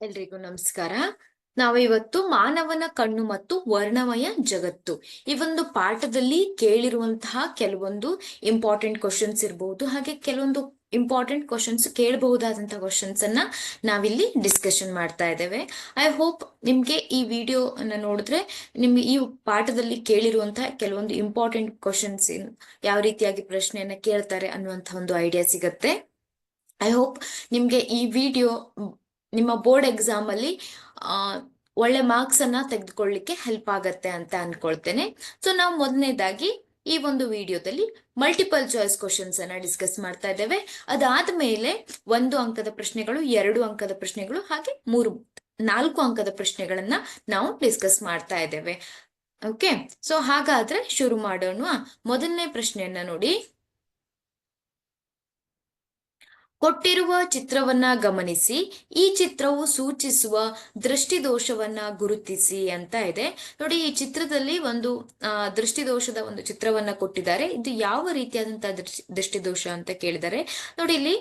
ಎಲ್ರಿಗೂ ನಮಸ್ಕಾರ. ನಾವಿವತ್ತು ಮಾನವನ ಕಣ್ಣು ಮತ್ತು ವರ್ಣಮಯ ಜಗತ್ತು ಈ ಒಂದು ಪಾಠದಲ್ಲಿ ಕೇಳಿರುವಂತಹ ಕೆಲವೊಂದು ಇಂಪಾರ್ಟೆಂಟ್ ಕ್ವಶನ್ಸ್ ಇರಬಹುದು, ಹಾಗೆ ಕೆಲವೊಂದು ಇಂಪಾರ್ಟೆಂಟ್ ಕ್ವಶನ್ಸ್ ಕೇಳಬಹುದಾದಂತಹ ಕ್ವಶನ್ಸ್ ಅನ್ನ ನಾವಿಲ್ಲಿ ಡಿಸ್ಕಷನ್ ಮಾಡ್ತಾ ಇದ್ದೇವೆ. ಐ ಹೋಪ್ ನಿಮ್ಗೆ ಈ ವಿಡಿಯೋ ಅನ್ನ ನೋಡಿದ್ರೆ ನಿಮ್ಗೆ ಈ ಪಾಠದಲ್ಲಿ ಕೇಳಿರುವಂತಹ ಕೆಲವೊಂದು ಇಂಪಾರ್ಟೆಂಟ್ ಕ್ವಶನ್ಸ್ ಯಾವ ರೀತಿಯಾಗಿ ಪ್ರಶ್ನೆಯನ್ನ ಕೇಳ್ತಾರೆ ಅನ್ನುವಂತಹ ಒಂದು ಐಡಿಯಾ ಸಿಗತ್ತೆ. ಐ ಹೋಪ್ ನಿಮ್ಗೆ ಈ ವಿಡಿಯೋ ನಿಮ್ಮ ಬೋರ್ಡ್ ಎಕ್ಸಾಮ್ ಅಲ್ಲಿ ಒಳ್ಳೆ ಮಾರ್ಕ್ಸ್ ಅನ್ನ ತೆಗೆದುಕೊಳ್ಳಿಕ್ಕೆ ಹೆಲ್ಪ್ ಆಗತ್ತೆ ಅಂತ ಅನ್ಕೊಳ್ತೇನೆ. ಸೊ ನಾವು ಮೊದಲನೇದಾಗಿ ಈ ಒಂದು ವಿಡಿಯೋದಲ್ಲಿ ಮಲ್ಟಿಪಲ್ ಚಾಯ್ಸ್ ಕ್ವಶನ್ಸ್ ಅನ್ನ ಡಿಸ್ಕಸ್ ಮಾಡ್ತಾ ಇದ್ದೇವೆ. ಅದಾದ್ಮೇಲೆ 1 ಅಂಕದ ಪ್ರಶ್ನೆಗಳು, 2 ಅಂಕದ ಪ್ರಶ್ನೆಗಳು, ಹಾಗೆ 4 ಅಂಕದ ಪ್ರಶ್ನೆಗಳನ್ನ ನಾವು ಡಿಸ್ಕಸ್ ಮಾಡ್ತಾ ಇದ್ದೇವೆ. ಓಕೆ, ಸೊ ಹಾಗಾದ್ರೆ ಶುರು ಮಾಡೋಣ. ಮೊದಲನೇ ಪ್ರಶ್ನೆಯನ್ನ ನೋಡಿ. ಕೊಟ್ಟಿರುವ ಚಿತ್ರವನ್ನ ಗಮನಿಸಿ, ಈ ಚಿತ್ರವು ಸೂಚಿಸುವ ದೃಷ್ಟಿದೋಷವನ್ನ ಗುರುತಿಸಿ ಅಂತ ಇದೆ. ನೋಡಿ, ಈ ಚಿತ್ರದಲ್ಲಿ ಒಂದು ದೃಷ್ಟಿದೋಷದ ಒಂದು ಚಿತ್ರವನ್ನ ಕೊಟ್ಟಿದ್ದಾರೆ. ಇದು ಯಾವ ರೀತಿಯಾದಂತಹ ದೃಷ್ಟಿದೋಷ ಅಂತ ಕೇಳಿದ್ದಾರೆ. ನೋಡಿ, ಇಲ್ಲಿ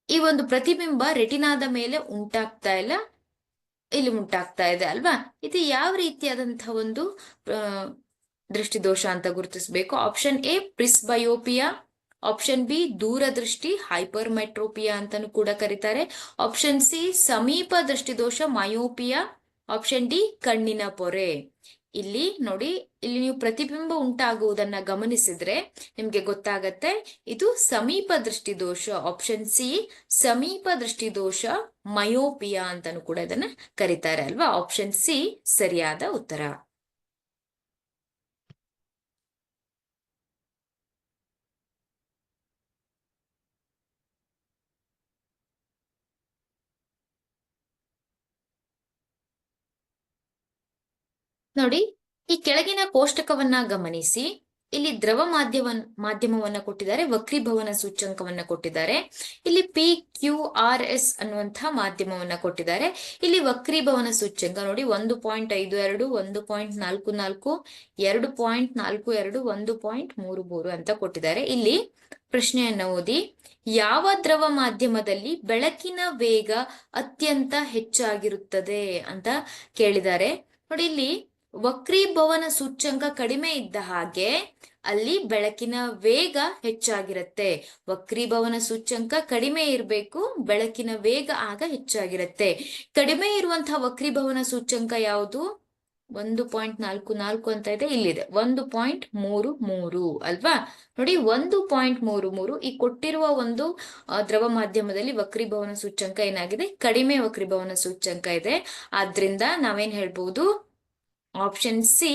ಈ ಒಂದು ಪ್ರತಿಬಿಂಬ ರೆಟಿನಾದ ಮೇಲೆ ಉಂಟಾಗ್ತಾ ಇಲ್ಲ, ಇಲ್ಲಿ ಉಂಟಾಗ್ತಾ ಇದೆ ಅಲ್ವಾ. ಇದು ಯಾವ ರೀತಿಯಾದಂತಹ ಒಂದು ದೃಷ್ಟಿದೋಷ ಅಂತ ಗುರುತಿಸಬೇಕು. ಆಪ್ಷನ್ ಎ ಪ್ರಿಸ್ಬಯೋಪಿಯಾ, ಆಪ್ಷನ್ ಬಿ ದೂರದೃಷ್ಟಿ ಹೈಪರ್ಮೆಟ್ರೋಪಿಯಾ ಅಂತಾನು ಕೂಡ ಕರೀತಾರೆ, ಆಪ್ಷನ್ ಸಿ ಸಮೀಪ ದೃಷ್ಟಿದೋಷ ಮಯೋಪಿಯಾ, ಆಪ್ಷನ್ ಡಿ ಕಣ್ಣಿನ ಪೊರೆ. ಇಲ್ಲಿ ನೋಡಿ, ಇಲ್ಲಿ ನೀವು ಪ್ರತಿಬಿಂಬ ಉಂಟಾಗುವುದನ್ನ ಗಮನಿಸಿದ್ರೆ ನಿಮ್ಗೆ ಗೊತ್ತಾಗತ್ತೆ ಇದು ಸಮೀಪ ದೃಷ್ಟಿದೋಷ. ಆಪ್ಷನ್ ಸಿ ಸಮೀಪ ದೃಷ್ಟಿದೋಷ ಮಯೋಪಿಯಾ ಅಂತಾನು ಕೂಡ ಇದನ್ನ ಕರೀತಾರೆ ಅಲ್ವಾ. ಆಪ್ಷನ್ ಸಿ ಸರಿಯಾದ ಉತ್ತರ. ನೋಡಿ, ಈ ಕೆಳಗಿನ ಕೋಷ್ಟಕವನ್ನ ಗಮನಿಸಿ. ಇಲ್ಲಿ ದ್ರವ ಮಾಧ್ಯಮವನ್ನ ಕೊಟ್ಟಿದ್ದಾರೆ, ವಕ್ರೀಭವನ ಸೂಚ್ಯಂಕವನ್ನ ಕೊಟ್ಟಿದ್ದಾರೆ. ಇಲ್ಲಿ PQRS ಅನ್ನುವಂತಹ ಮಾಧ್ಯಮವನ್ನ ಕೊಟ್ಟಿದ್ದಾರೆ. ಇಲ್ಲಿ ವಕ್ರೀಭವನ ಸೂಚ್ಯಂಕ ನೋಡಿ 1.52, 1.44, 2.42, 1.33 ಅಂತ ಕೊಟ್ಟಿದ್ದಾರೆ. ಇಲ್ಲಿ ಪ್ರಶ್ನೆಯನ್ನ ಓದಿ. ಯಾವ ದ್ರವ ಮಾಧ್ಯಮದಲ್ಲಿ ಬೆಳಕಿನ ವೇಗ ಅತ್ಯಂತ ಹೆಚ್ಚಾಗಿರುತ್ತದೆ ಅಂತ ಕೇಳಿದ್ದಾರೆ. ನೋಡಿ, ಇಲ್ಲಿ ವಕ್ರೀಭವನ ಸೂಚ್ಯಂಕ ಕಡಿಮೆ ಇದ್ದ ಹಾಗೆ ಅಲ್ಲಿ ಬೆಳಕಿನ ವೇಗ ಹೆಚ್ಚಾಗಿರುತ್ತೆ. ವಕ್ರೀಭವನ ಸೂಚ್ಯಂಕ ಕಡಿಮೆ ಇರಬೇಕು, ಬೆಳಕಿನ ವೇಗ ಆಗ ಹೆಚ್ಚಾಗಿರುತ್ತೆ. ಕಡಿಮೆ ಇರುವಂತಹ ವಕ್ರೀಭವನ ಸೂಚ್ಯಂಕ ಯಾವುದು? 1.44 ಅಂತ ಇದೆ, ಇಲ್ಲಿದೆ 1.33 ಅಲ್ವಾ. ನೋಡಿ, 1.33 ಈ ಕೊಟ್ಟಿರುವ ಒಂದು ದ್ರವ ಮಾಧ್ಯಮದಲ್ಲಿ ವಕ್ರೀಭವನ ಸೂಚ್ಯಂಕ ಏನಾಗಿದೆ? ಕಡಿಮೆ ವಕ್ರೀಭವನ ಸೂಚ್ಯಂಕ ಇದೆ. ಆದ್ರಿಂದ ನಾವೇನ್ ಹೇಳ್ಬಹುದು? ಆಪ್ಷನ್ ಸಿ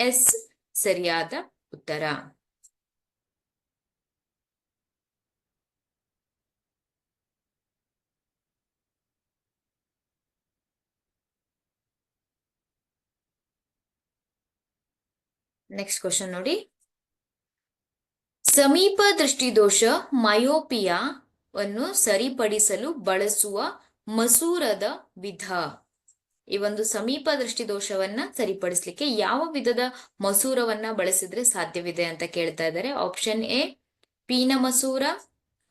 ಎಸ್ ಸರಿಯಾದ ಉತ್ತರ. ನೆಕ್ಸ್ಟ್ ಕ್ವಶನ್ ನೋಡಿ. ಸಮೀಪ ದೃಷ್ಟಿದೋಷ ಮಯೋಪಿಯಾವನ್ನು ಸರಿಪಡಿಸಲು ಬಳಸುವ ಮಸೂರದ ವಿಧ. ಈ ಒಂದು ಸಮೀಪ ದೃಷ್ಟಿದೋಷವನ್ನ ಸರಿಪಡಿಸಲಿಕ್ಕೆ ಯಾವ ವಿಧದ ಮಸೂರವನ್ನ ಬಳಸಿದ್ರೆ ಸಾಧ್ಯವಿದೆ ಅಂತ ಕೇಳ್ತಾ ಇದ್ದಾರೆ. ಆಪ್ಷನ್ ಎ ಪೀನ ಮಸೂರ,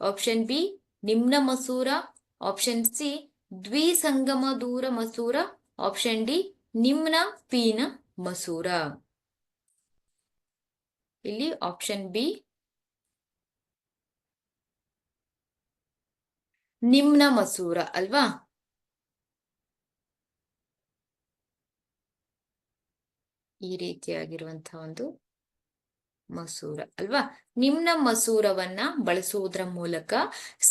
ಆಪ್ಷನ್ ಬಿ ನಿಮ್ನ ಮಸೂರ, ಆಪ್ಷನ್ ಸಿ ದ್ವಿಸಂಗಮ ದೂರ ಮಸೂರ, ಆಪ್ಷನ್ ಡಿ ನಿಮ್ನ ಪೀನ ಮಸೂರ. ಇಲ್ಲಿ ಆಪ್ಷನ್ ಬಿ ನಿಮ್ನ ಮಸೂರ ಅಲ್ವಾ. ಈ ರೀತಿಯಾಗಿರುವಂತಹ ಒಂದು ಮಸೂರ ಅಲ್ವಾ. ನಿಮ್ನ ಮಸೂರವನ್ನ ಬಳಸುವುದರ ಮೂಲಕ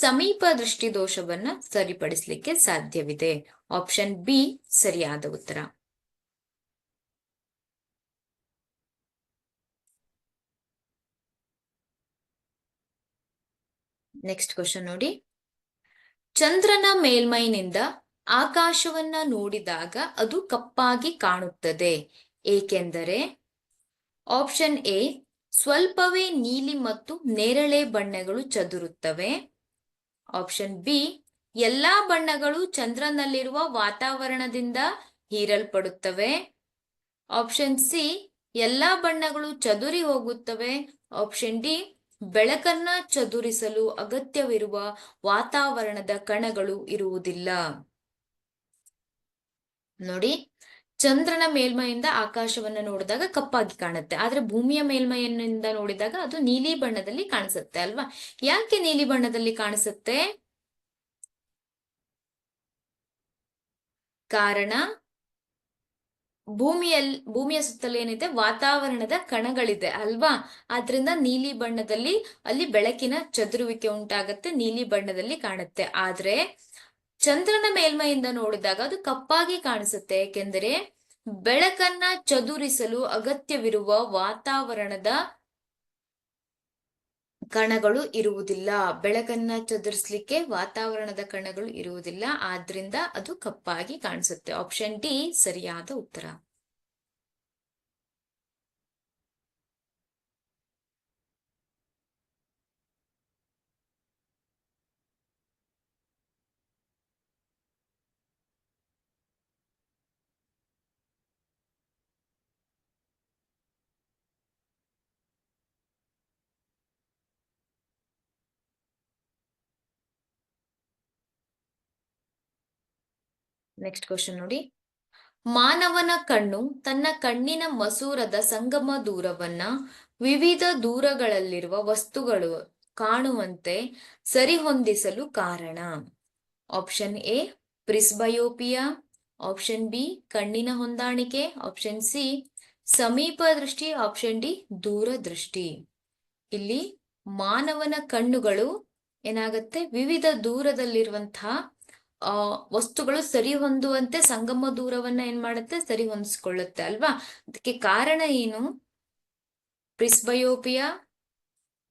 ಸಮೀಪ ದೃಷ್ಟಿದೋಷವನ್ನ ಸರಿಪಡಿಸಲಿಕ್ಕೆ ಸಾಧ್ಯವಿದೆ. ಆಪ್ಷನ್ ಬಿ ಸರಿಯಾದ ಉತ್ತರ. ನೆಕ್ಸ್ಟ್ ಕ್ವಶನ್ ನೋಡಿ. ಚಂದ್ರನ ಮೇಲ್ಮೈನಿಂದ ಆಕಾಶವನ್ನ ನೋಡಿದಾಗ ಅದು ಕಪ್ಪಾಗಿ ಕಾಣುತ್ತದೆ, ಏಕೆಂದರೆ ಆಪ್ಷನ್ ಎ ಸ್ವಲ್ಪವೇ ನೀಲಿ ಮತ್ತು ನೇರಳೆ ಬಣ್ಣಗಳು ಚದುರುತ್ತವೆ, ಆಪ್ಷನ್ ಬಿ ಎಲ್ಲಾ ಬಣ್ಣಗಳು ಚಂದ್ರನಲ್ಲಿರುವ ವಾತಾವರಣದಿಂದ ಹೀರಲ್ಪಡುತ್ತವೆ, ಆಪ್ಷನ್ ಸಿ ಎಲ್ಲಾ ಬಣ್ಣಗಳು ಚದುರಿ ಹೋಗುತ್ತವೆ, ಆಪ್ಷನ್ ಡಿ ಬೆಳಕನ್ನ ಚದುರಿಸಲು ಅಗತ್ಯವಿರುವ ವಾತಾವರಣದ ಕಣಗಳು ಇರುವುದಿಲ್ಲ. ನೋಡಿ, ಚಂದ್ರನ ಮೇಲ್ಮೈಯಿಂದ ಆಕಾಶವನ್ನ ನೋಡಿದಾಗ ಕಪ್ಪಾಗಿ ಕಾಣುತ್ತೆ, ಆದ್ರೆ ಭೂಮಿಯ ಮೇಲ್ಮೈಯಿಂದ ನೋಡಿದಾಗ ಅದು ನೀಲಿ ಬಣ್ಣದಲ್ಲಿ ಕಾಣಿಸುತ್ತೆ ಅಲ್ವಾ? ಯಾಕೆ ನೀಲಿ ಬಣ್ಣದಲ್ಲಿ ಕಾಣಿಸುತ್ತೆ? ಕಾರಣ ಭೂಮಿಯ ಸುತ್ತಲೂ ಏನಿದೆ, ವಾತಾವರಣದ ಕಣಗಳಿದೆ ಅಲ್ವಾ? ಆದ್ರಿಂದ ನೀಲಿ ಬಣ್ಣದಲ್ಲಿ ಅಲ್ಲಿ ಬೆಳಕಿನ ಚದುರುವಿಕೆ ಉಂಟಾಗತ್ತೆ, ನೀಲಿ ಬಣ್ಣದಲ್ಲಿ ಕಾಣುತ್ತೆ. ಆದ್ರೆ ಚಂದ್ರನ ಮೇಲ್ಮೈಯಿಂದ ನೋಡಿದಾಗ ಅದು ಕಪ್ಪಾಗಿ ಕಾಣಿಸುತ್ತೆ, ಏಕೆಂದರೆ ಬೆಳಕನ್ನ ಚದುರಿಸಲು ಅಗತ್ಯವಿರುವ ವಾತಾವರಣದ ಕಣಗಳು ಇರುವುದಿಲ್ಲ. ಬೆಳಕನ್ನ ಚದುರಿಸಲಿಕ್ಕೆ ವಾತಾವರಣದ ಕಣಗಳು ಇರುವುದಿಲ್ಲ, ಆದ್ರಿಂದ ಅದು ಕಪ್ಪಾಗಿ ಕಾಣಿಸುತ್ತೆ. ಆಪ್ಷನ್ ಡಿ ಸರಿಯಾದ ಉತ್ತರ. ನೆಕ್ಸ್ಟ್ ಕ್ವಶನ್ ನೋಡಿ, ಮಾನವನ ಕಣ್ಣು ತನ್ನ ಕಣ್ಣಿನ ಮಸೂರದ ಸಂಗಮ ದೂರವನ್ನ ವಿವಿಧ ದೂರಗಳಲ್ಲಿರುವ ವಸ್ತುಗಳು ಕಾಣುವಂತೆ ಸರಿಹೊಂದಿಸಲು ಕಾರಣ. ಆಪ್ಷನ್ ಎ ಪ್ರಿಸ್ಬಯೋಪಿಯಾ, ಆಪ್ಷನ್ ಬಿ ಕಣ್ಣಿನ ಹೊಂದಾಣಿಕೆ, ಆಪ್ಷನ್ ಸಿ ಸಮೀಪ ದೃಷ್ಟಿ, ಆಪ್ಷನ್ ಡಿ ದೂರದೃಷ್ಟಿ. ಇಲ್ಲಿ ಮಾನವನ ಕಣ್ಣುಗಳು ಏನಾಗುತ್ತೆ, ವಿವಿಧ ದೂರದಲ್ಲಿರುವಂತಹ ವಸ್ತುಗಳು ಸರಿ ಹೊಂದುವಂತೆ ಸಂಗಮ ದೂರವನ್ನ ಏನ್ ಮಾಡುತ್ತೆ, ಸರಿ ಹೊಂದಿಸ್ಕೊಳ್ಳುತ್ತೆ ಅಲ್ವಾ? ಅದಕ್ಕೆ ಕಾರಣ ಏನು? ಪ್ರಿಸ್ಬಯೋಪಿಯಾ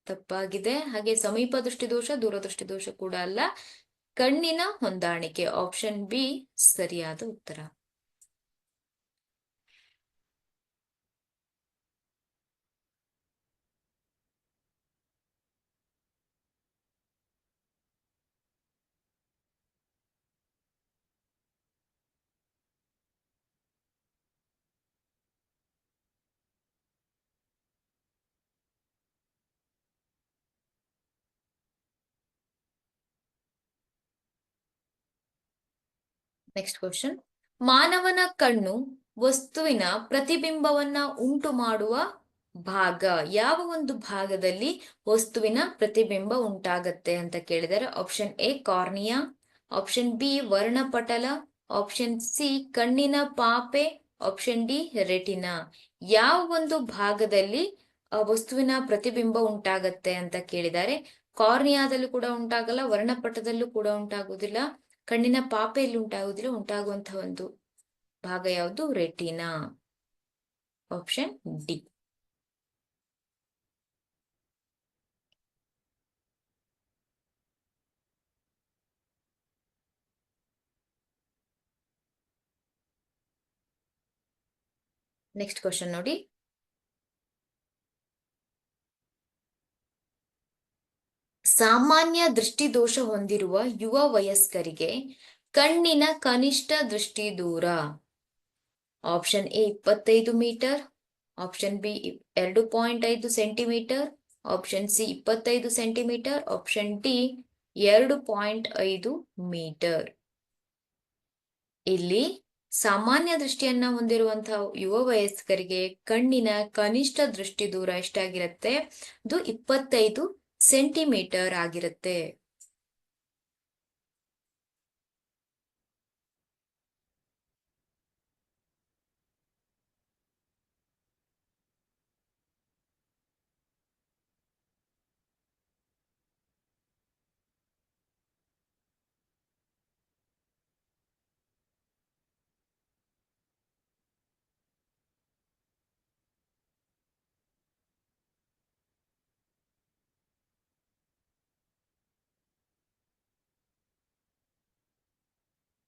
ತಪ್ಪಾಗಿದೆ, ಹಾಗೆ ಸಮೀಪ ದೃಷ್ಟಿ ದೋಷ, ದೂರದೃಷ್ಟಿ ದೋಷ ಕೂಡ ಅಲ್ಲ. ಕಣ್ಣಿನ ಹೊಂದಾಣಿಕೆ, ಆಪ್ಷನ್ ಬಿ ಸರಿಯಾದ ಉತ್ತರ. ನೆಕ್ಸ್ಟ್ ಕ್ವಶನ್, ಮಾನವನ ಕಣ್ಣು ವಸ್ತುವಿನ ಪ್ರತಿಬಿಂಬವನ್ನ ಉಂಟು ಮಾಡುವ ಭಾಗ. ಯಾವ ಒಂದು ಭಾಗದಲ್ಲಿ ವಸ್ತುವಿನ ಪ್ರತಿಬಿಂಬ ಉಂಟಾಗತ್ತೆ ಅಂತ ಕೇಳಿದರೆ, option A cornea, option B ವರ್ಣಪಟಲ, ಆಪ್ಷನ್ ಸಿ ಕಣ್ಣಿನ ಪಾಪೆ, ಆಪ್ಷನ್ ಡಿ ರೆಟಿನಾ. ಯಾವ ಒಂದು ಭಾಗದಲ್ಲಿ ವಸ್ತುವಿನ ಪ್ರತಿಬಿಂಬ ಉಂಟಾಗತ್ತೆ ಅಂತ ಕೇಳಿದ್ದಾರೆ. ಕಾರ್ನಿಯಾದಲ್ಲೂ ಕೂಡ ಉಂಟಾಗಲ್ಲ, ವರ್ಣಪಟದಲ್ಲೂ ಕೂಡ ಉಂಟಾಗುವುದಿಲ್ಲ, ಕಣ್ಣಿನ ಪಾಪೆಯಲ್ಲಿ ಉಂಟಾಗುವುದಿಲ್ಲ. ಉಂಟಾಗುವಂತಹ ಒಂದು ಭಾಗ ಯಾವುದು? Retina, option D. Next question ನೋಡಿ, ಸಾಮಾನ್ಯ ದೃಷ್ಟಿದೋಷ ಹೊಂದಿರುವ ಯುವ ವಯಸ್ಕರಿಗೆ ಕಣ್ಣಿನ ಕನಿಷ್ಠ ದೃಷ್ಟಿ ದೂರ. Option A 25 metre, option B 2.5 centimetre, option C 25 centimetre, option D 2.5 metre. ಇಲ್ಲಿ ಸಾಮಾನ್ಯ ದೃಷ್ಟಿಯನ್ನ ಹೊಂದಿರುವಂತಹ ಯುವ ವಯಸ್ಕರಿಗೆ ಕಣ್ಣಿನ ಕನಿಷ್ಠ ದೃಷ್ಟಿ ದೂರ ಎಷ್ಟಾಗಿರುತ್ತೆ? ಅದು 25 ಸೆಂಟಿಮೀಟರ್ ಆಗಿರುತ್ತೆ.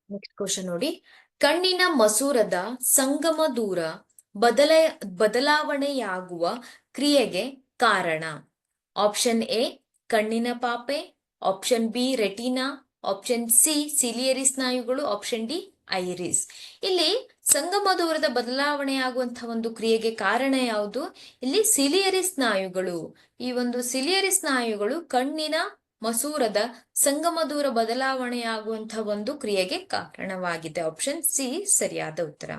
ನೆಕ್ಸ್ಟ್ ಕ್ವಶನ್ ನೋಡಿ, ಕಣ್ಣಿನ ಮಸೂರದ ಸಂಗಮ ದೂರ ಬದಲಾವಣೆಯಾಗುವ ಕ್ರಿಯೆಗೆ ಕಾರಣ. ಆಪ್ಷನ್ ಎ ಕಣ್ಣಿನ ಪಾಪೆ, option B retina, option C ciliary ಸ್ನಾಯುಗಳು, ಆಪ್ಷನ್ ಡಿ ಐರಿಸ್. ಇಲ್ಲಿ ಸಂಗಮ ದೂರದ ಬದಲಾವಣೆಯಾಗುವಂತಹ ಒಂದು ಕ್ರಿಯೆಗೆ ಕಾರಣ ಯಾವುದು? ಇಲ್ಲಿ ಸಿಲಿಯರಿ ಸ್ನಾಯುಗಳು. ಈ ಒಂದು ಸಿಲಿಯರಿ ಸ್ನಾಯುಗಳು ಕಣ್ಣಿನ ಮಸೂರದ ಸಂಗಮ ದೂರ ಬದಲಾವಣೆಯಾಗುವಂತಹ ಒಂದು ಕ್ರಿಯೆಗೆ ಕಾರಣವಾಗಿದೆ. ಆಪ್ಷನ್ ಸಿ ಸರಿಯಾದ ಉತ್ತರ.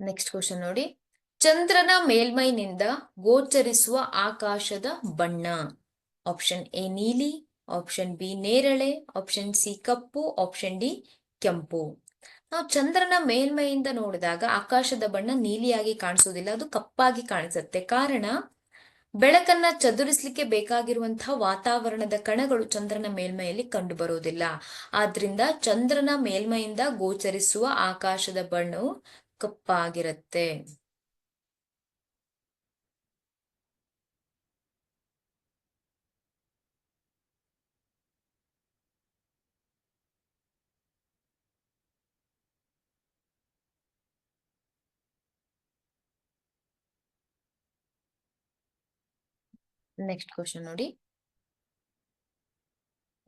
ನೆಕ್ಸ್ಟ್ ಕ್ವಶನ್ ನೋಡಿ. ಚಂದ್ರನ ಮೇಲ್ಮೈನಿಂದ ಗೋಚರಿಸುವ ಆಕಾಶದ ಬಣ್ಣ. ಆಪ್ಷನ್ ಎ ನೀಲಿ, ಆಪ್ಷನ್ ಬಿ ನೇರಳೆ, ಆಪ್ಷನ್ ಸಿ ಕಪ್ಪು, ಆಪ್ಷನ್ ಡಿ ಕೆಂಪು. ನಾವು ಚಂದ್ರನ ಮೇಲ್ಮೈಯಿಂದ ನೋಡಿದಾಗ ಆಕಾಶದ ಬಣ್ಣ ನೀಲಿಯಾಗಿ ಕಾಣಿಸೋದಿಲ್ಲ, ಅದು ಕಪ್ಪಾಗಿ ಕಾಣಿಸುತ್ತೆ. ಕಾರಣ, ಬೆಳಕನ್ನ ಚದುರಿಸಲಿಕ್ಕೆ ಬೇಕಾಗಿರುವಂತಹ ವಾತಾವರಣದ ಕಣಗಳು ಚಂದ್ರನ ಮೇಲ್ಮೈಯಲ್ಲಿ ಕಂಡು ಬರೋದಿಲ್ಲ. ಆದ್ರಿಂದ ಚಂದ್ರನ ಮೇಲ್ಮೈಯಿಂದ ಗೋಚರಿಸುವ ಆಕಾಶದ ಬಣ್ಣವು ಕಪ್ಪಾಗಿರುತ್ತೆ. ನೆಕ್ಸ್ಟ್ ಕ್ವಶನ್ ನೋಡಿ.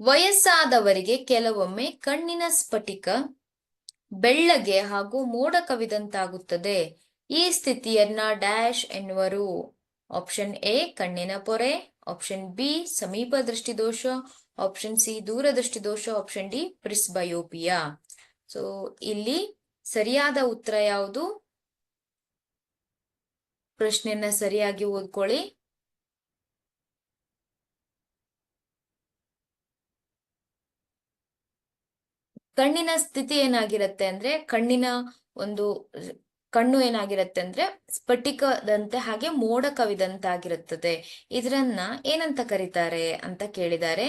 ವಯಸ್ಸಾದವರಿಗೆ ಕೆಲವೊಮ್ಮೆ ಕಣ್ಣಿನ ಸ್ಫಟಿಕ ಬೆಳ್ಳಗೆ ಹಾಗೂ ಮೋಡ ಕವಿದಂತಾಗುತ್ತದೆ. ಈ ಸ್ಥಿತಿಯನ್ನ ಡ್ಯಾಶ್ ಎನ್ನುವರು. ಆಪ್ಷನ್ ಎ ಕಣ್ಣಿನ ಪೊರೆ, ಆಪ್ಷನ್ ಬಿ ಸಮೀಪ ದೃಷ್ಟಿದೋಷ, ಆಪ್ಷನ್ ಸಿ ದೂರದೃಷ್ಟಿ ದೋಷ, ಆಪ್ಷನ್ ಡಿ ಪ್ರಿಸ್ಬಯೋಪಿಯಾ. ಸೊ ಇಲ್ಲಿ ಸರಿಯಾದ ಉತ್ತರ ಯಾವುದು? ಪ್ರಶ್ನೆಯನ್ನ ಸರಿಯಾಗಿ ಓದ್ಕೊಳ್ಳಿ. ಕಣ್ಣಿನ ಸ್ಥಿತಿ ಏನಾಗಿರುತ್ತೆ ಅಂದ್ರೆ, ಕಣ್ಣು ಏನಾಗಿರುತ್ತೆ ಅಂದ್ರೆ ಸ್ಫಟಿಕದಂತೆ ಹಾಗೆ ಮೋಡ ಕವಿದಂತಾಗಿರುತ್ತದೆ. ಇದರನ್ನ ಏನಂತ ಕರೀತಾರೆ ಅಂತ ಕೇಳಿದ್ದಾರೆ.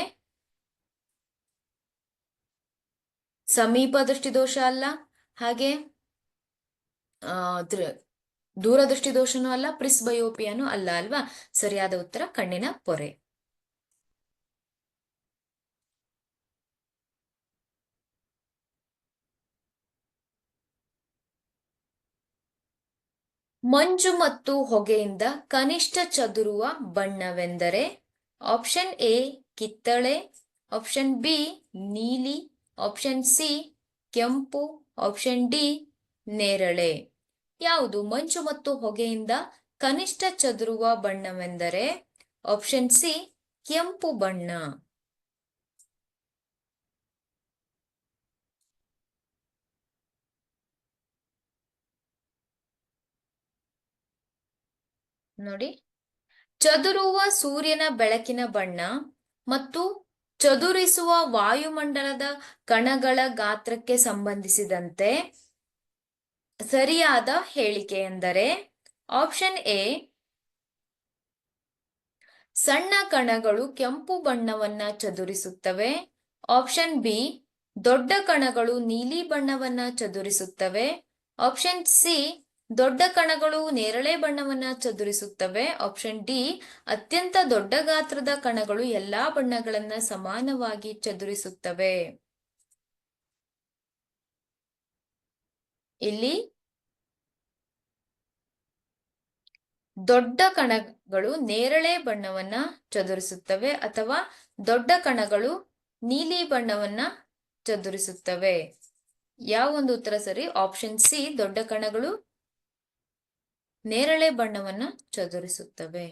ಸಮೀಪ ದೃಷ್ಟಿ ದೋಷ ಅಲ್ಲ, ಹಾಗೆ ದೂರದೃಷ್ಟಿ ದೋಷನೂ ಅಲ್ಲ, ಪ್ರಿಸ್ಬಯೋಪಿಯಾನು ಅಲ್ಲ ಅಲ್ವಾ? ಸರಿಯಾದ ಉತ್ತರ ಕಣ್ಣಿನ ಪೊರೆ. ಮಂಜು ಮತ್ತು ಹೊಗೆಯಿಂದ ಕನಿಷ್ಠ ಚದುರುವ ಬಣ್ಣವೆಂದರೆ? ಆಪ್ಷನ್ ಎ ಕಿತ್ತಳೆ, ಆಪ್ಷನ್ ಬಿ ನೀಲಿ, ಆಪ್ಷನ್ ಸಿ ಕೆಂಪು, ಆಪ್ಷನ್ ಡಿ ನೇರಳೆ. ಯಾವುದು ಮಂಜು ಮತ್ತು ಹೊಗೆಯಿಂದ ಕನಿಷ್ಠ ಚದುರುವ ಬಣ್ಣವೆಂದರೆ? ಆಪ್ಷನ್ ಸಿ ಕೆಂಪು ಬಣ್ಣ. ನೋಡಿ, ಚದುರುವ ಸೂರ್ಯನ ಬೆಳಕಿನ ಬಣ್ಣ ಮತ್ತು ಚದುರಿಸುವ ವಾಯುಮಂಡಲದ ಕಣಗಳ ಗಾತ್ರಕ್ಕೆ ಸಂಬಂಧಿಸಿದಂತೆ ಸರಿಯಾದ ಹೇಳಿಕೆ ಎಂದರೆ? ಆಪ್ಷನ್ ಎ ಸಣ್ಣ ಕಣಗಳು ಕೆಂಪು ಬಣ್ಣವನ್ನ ಚದುರಿಸುತ್ತವೆ, ಆಪ್ಷನ್ ಬಿ ದೊಡ್ಡ ಕಣಗಳು ನೀಲಿ ಬಣ್ಣವನ್ನ ಚದುರಿಸುತ್ತವೆ, ಆಪ್ಷನ್ ಸಿ ದೊಡ್ಡ ಕಣಗಳು ನೇರಳೆ ಬಣ್ಣವನ್ನ ಚದುರಿಸುತ್ತವೆ, ಆಪ್ಷನ್ ಡಿ ಅತ್ಯಂತ ದೊಡ್ಡ ಗಾತ್ರದ ಕಣಗಳು ಎಲ್ಲಾ ಬಣ್ಣಗಳನ್ನ ಸಮಾನವಾಗಿ ಚದುರಿಸುತ್ತವೆ. ಇಲ್ಲಿ ದೊಡ್ಡ ಕಣಗಳು ನೇರಳೆ ಬಣ್ಣವನ್ನ ಚದುರಿಸುತ್ತವೆ ಅಥವಾ ದೊಡ್ಡ ಕಣಗಳು ನೀಲಿ ಬಣ್ಣವನ್ನ ಚದುರಿಸುತ್ತವೆ. ಯಾವ ಒಂದು ಉತ್ತರ ಸರಿ? ಆಪ್ಷನ್ ಸಿ ದೊಡ್ಡ ಕಣಗಳು ನೇರಳೆ ಬಣ್ಣವನ್ನ ಚದುರಿಸುತ್ತವೆ.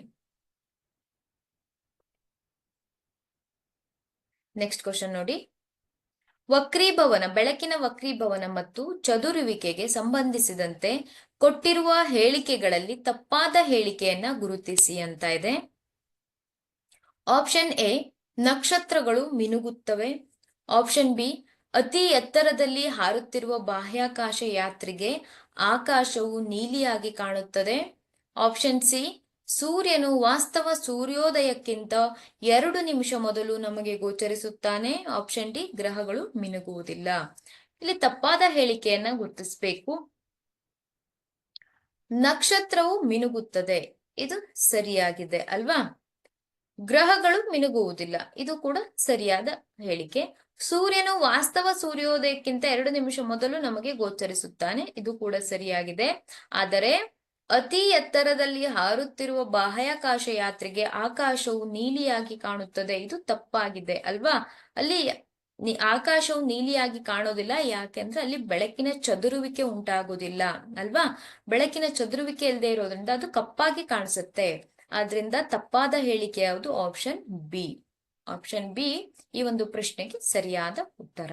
ನೆಕ್ಸ್ಟ್ ಕ್ವಶನ್ ನೋಡಿ. ವಕ್ರೀಭವನ, ಬೆಳಕಿನ ವಕ್ರೀಭವನ ಮತ್ತು ಚದುರುವಿಕೆಗೆ ಸಂಬಂಧಿಸಿದಂತೆ ಕೊಟ್ಟಿರುವ ಹೇಳಿಕೆಗಳಲ್ಲಿ ತಪ್ಪಾದ ಹೇಳಿಕೆಯನ್ನ ಗುರುತಿಸಿ ಅಂತ ಇದೆ. ಆಪ್ಷನ್ ಎ ನಕ್ಷತ್ರಗಳು ಮಿನುಗುತ್ತವೆ, ಆಪ್ಷನ್ ಬಿ ಅತಿ ಎತ್ತರದಲ್ಲಿ ಹಾರುತ್ತಿರುವ ಬಾಹ್ಯಾಕಾಶ ಯಾತ್ರಿಗೆ ಆಕಾಶವು ನೀಲಿಯಾಗಿ ಕಾಣುತ್ತದೆ, ಆಪ್ಷನ್ ಸಿ ಸೂರ್ಯನು ವಾಸ್ತವ ಸೂರ್ಯೋದಯಕ್ಕಿಂತ 2 ನಿಮಿಷ ಮೊದಲು ನಮಗೆ ಗೋಚರಿಸುತ್ತಾನೆ, ಆಪ್ಷನ್ ಡಿ ಗ್ರಹಗಳು ಮಿನುಗುವುದಿಲ್ಲ. ಇಲ್ಲಿ ತಪ್ಪಾದ ಹೇಳಿಕೆಯನ್ನ ಗುರುತಿಸಬೇಕು. ನಕ್ಷತ್ರವು ಮಿನುಗುತ್ತದೆ, ಇದು ಸರಿಯಾಗಿದೆ ಅಲ್ವಾ? ಗ್ರಹಗಳು ಮಿನುಗುವುದಿಲ್ಲ, ಇದು ಕೂಡ ಸರಿಯಾದ ಹೇಳಿಕೆ. ಸೂರ್ಯನು ವಾಸ್ತವ ಸೂರ್ಯೋದಯಕ್ಕಿಂತ 2 ನಿಮಿಷ ಮೊದಲು ನಮಗೆ ಗೋಚರಿಸುತ್ತಾನೆ. ಇದು ಕೂಡ ಸರಿಯಾಗಿದೆ. ಆದರೆ ಅತಿ ಎತ್ತರದಲ್ಲಿ ಹಾರುತ್ತಿರುವ ಬಾಹ್ಯಾಕಾಶ ಯಾತ್ರೆಗೆ ಆಕಾಶವು ನೀಲಿಯಾಗಿ ಕಾಣುತ್ತದೆ. ಇದು ತಪ್ಪಾಗಿದೆ ಅಲ್ವಾ? ಅಲ್ಲಿ ಆಕಾಶವು ನೀಲಿಯಾಗಿ ಕಾಣೋದಿಲ್ಲ. ಯಾಕೆಂದ್ರೆ ಅಲ್ಲಿ ಬೆಳಕಿನ ಚದುರುವಿಕೆ ಉಂಟಾಗುವುದಿಲ್ಲ ಅಲ್ವಾ? ಬೆಳಕಿನ ಚದುರುವಿಕೆ ಇಲ್ಲದೆ ಇರೋದ್ರಿಂದ ಅದು ಕಪ್ಪಾಗಿ ಕಾಣಿಸುತ್ತೆ. ಆದ್ರಿಂದ ತಪ್ಪಾದ ಹೇಳಿಕೆ ಯಾವುದು? Option B. ಆಪ್ಷನ್ ಬಿ ಈ ಒಂದು ಪ್ರಶ್ನೆಗೆ ಸರಿಯಾದ ಉತ್ತರ.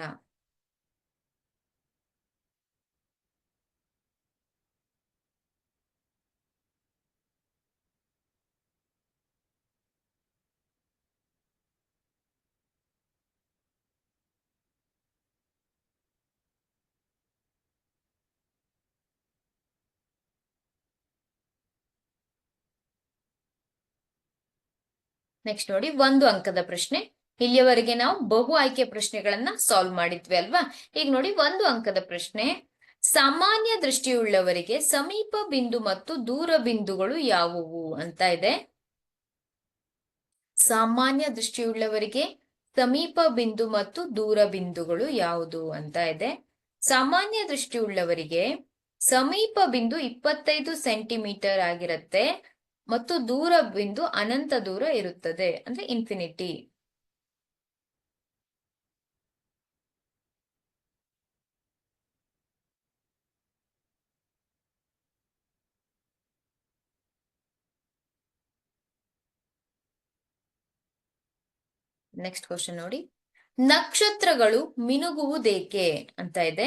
ನೆಕ್ಸ್ಟ್ ನೋಡಿ, 1 ಅಂಕದ ಪ್ರಶ್ನೆ. ಇಲ್ಲಿಯವರೆಗೆ ನಾವು ಬಹು ಆಯ್ಕೆ ಪ್ರಶ್ನೆಗಳನ್ನ ಸಾಲ್ವ್ ಮಾಡಿದ್ವಿ ಅಲ್ವಾ? ಈಗ ನೋಡಿ 1 ಅಂಕದ ಪ್ರಶ್ನೆ. ಸಾಮಾನ್ಯ ದೃಷ್ಟಿಯುಳ್ಳವರಿಗೆ ಸಮೀಪ ಬಿಂದು ಮತ್ತು ದೂರ ಬಿಂದುಗಳು ಯಾವುವು ಅಂತ ಇದೆ. ಸಾಮಾನ್ಯ ದೃಷ್ಟಿಯುಳ್ಳವರಿಗೆ ಸಮೀಪ ಬಿಂದು ಮತ್ತು ದೂರ ಬಿಂದುಗಳು ಯಾವುದು ಅಂತ ಇದೆ. ಸಾಮಾನ್ಯ ದೃಷ್ಟಿಯುಳ್ಳವರಿಗೆ ಸಮೀಪ ಬಿಂದು 25 ಸೆಂಟಿಮೀಟರ್ ಆಗಿರುತ್ತೆ ಮತ್ತು ದೂರ ಬಿಂದು ಅನಂತ ದೂರ ಇರುತ್ತದೆ, ಅಂದ್ರೆ ಇನ್ಫಿನಿಟಿ. ನೆಕ್ಸ್ಟ್ ಕ್ವಶನ್ ನೋಡಿ, ನಕ್ಷತ್ರಗಳು ಮಿನುಗುವುದೇಕೆ ಅಂತ ಇದೆ.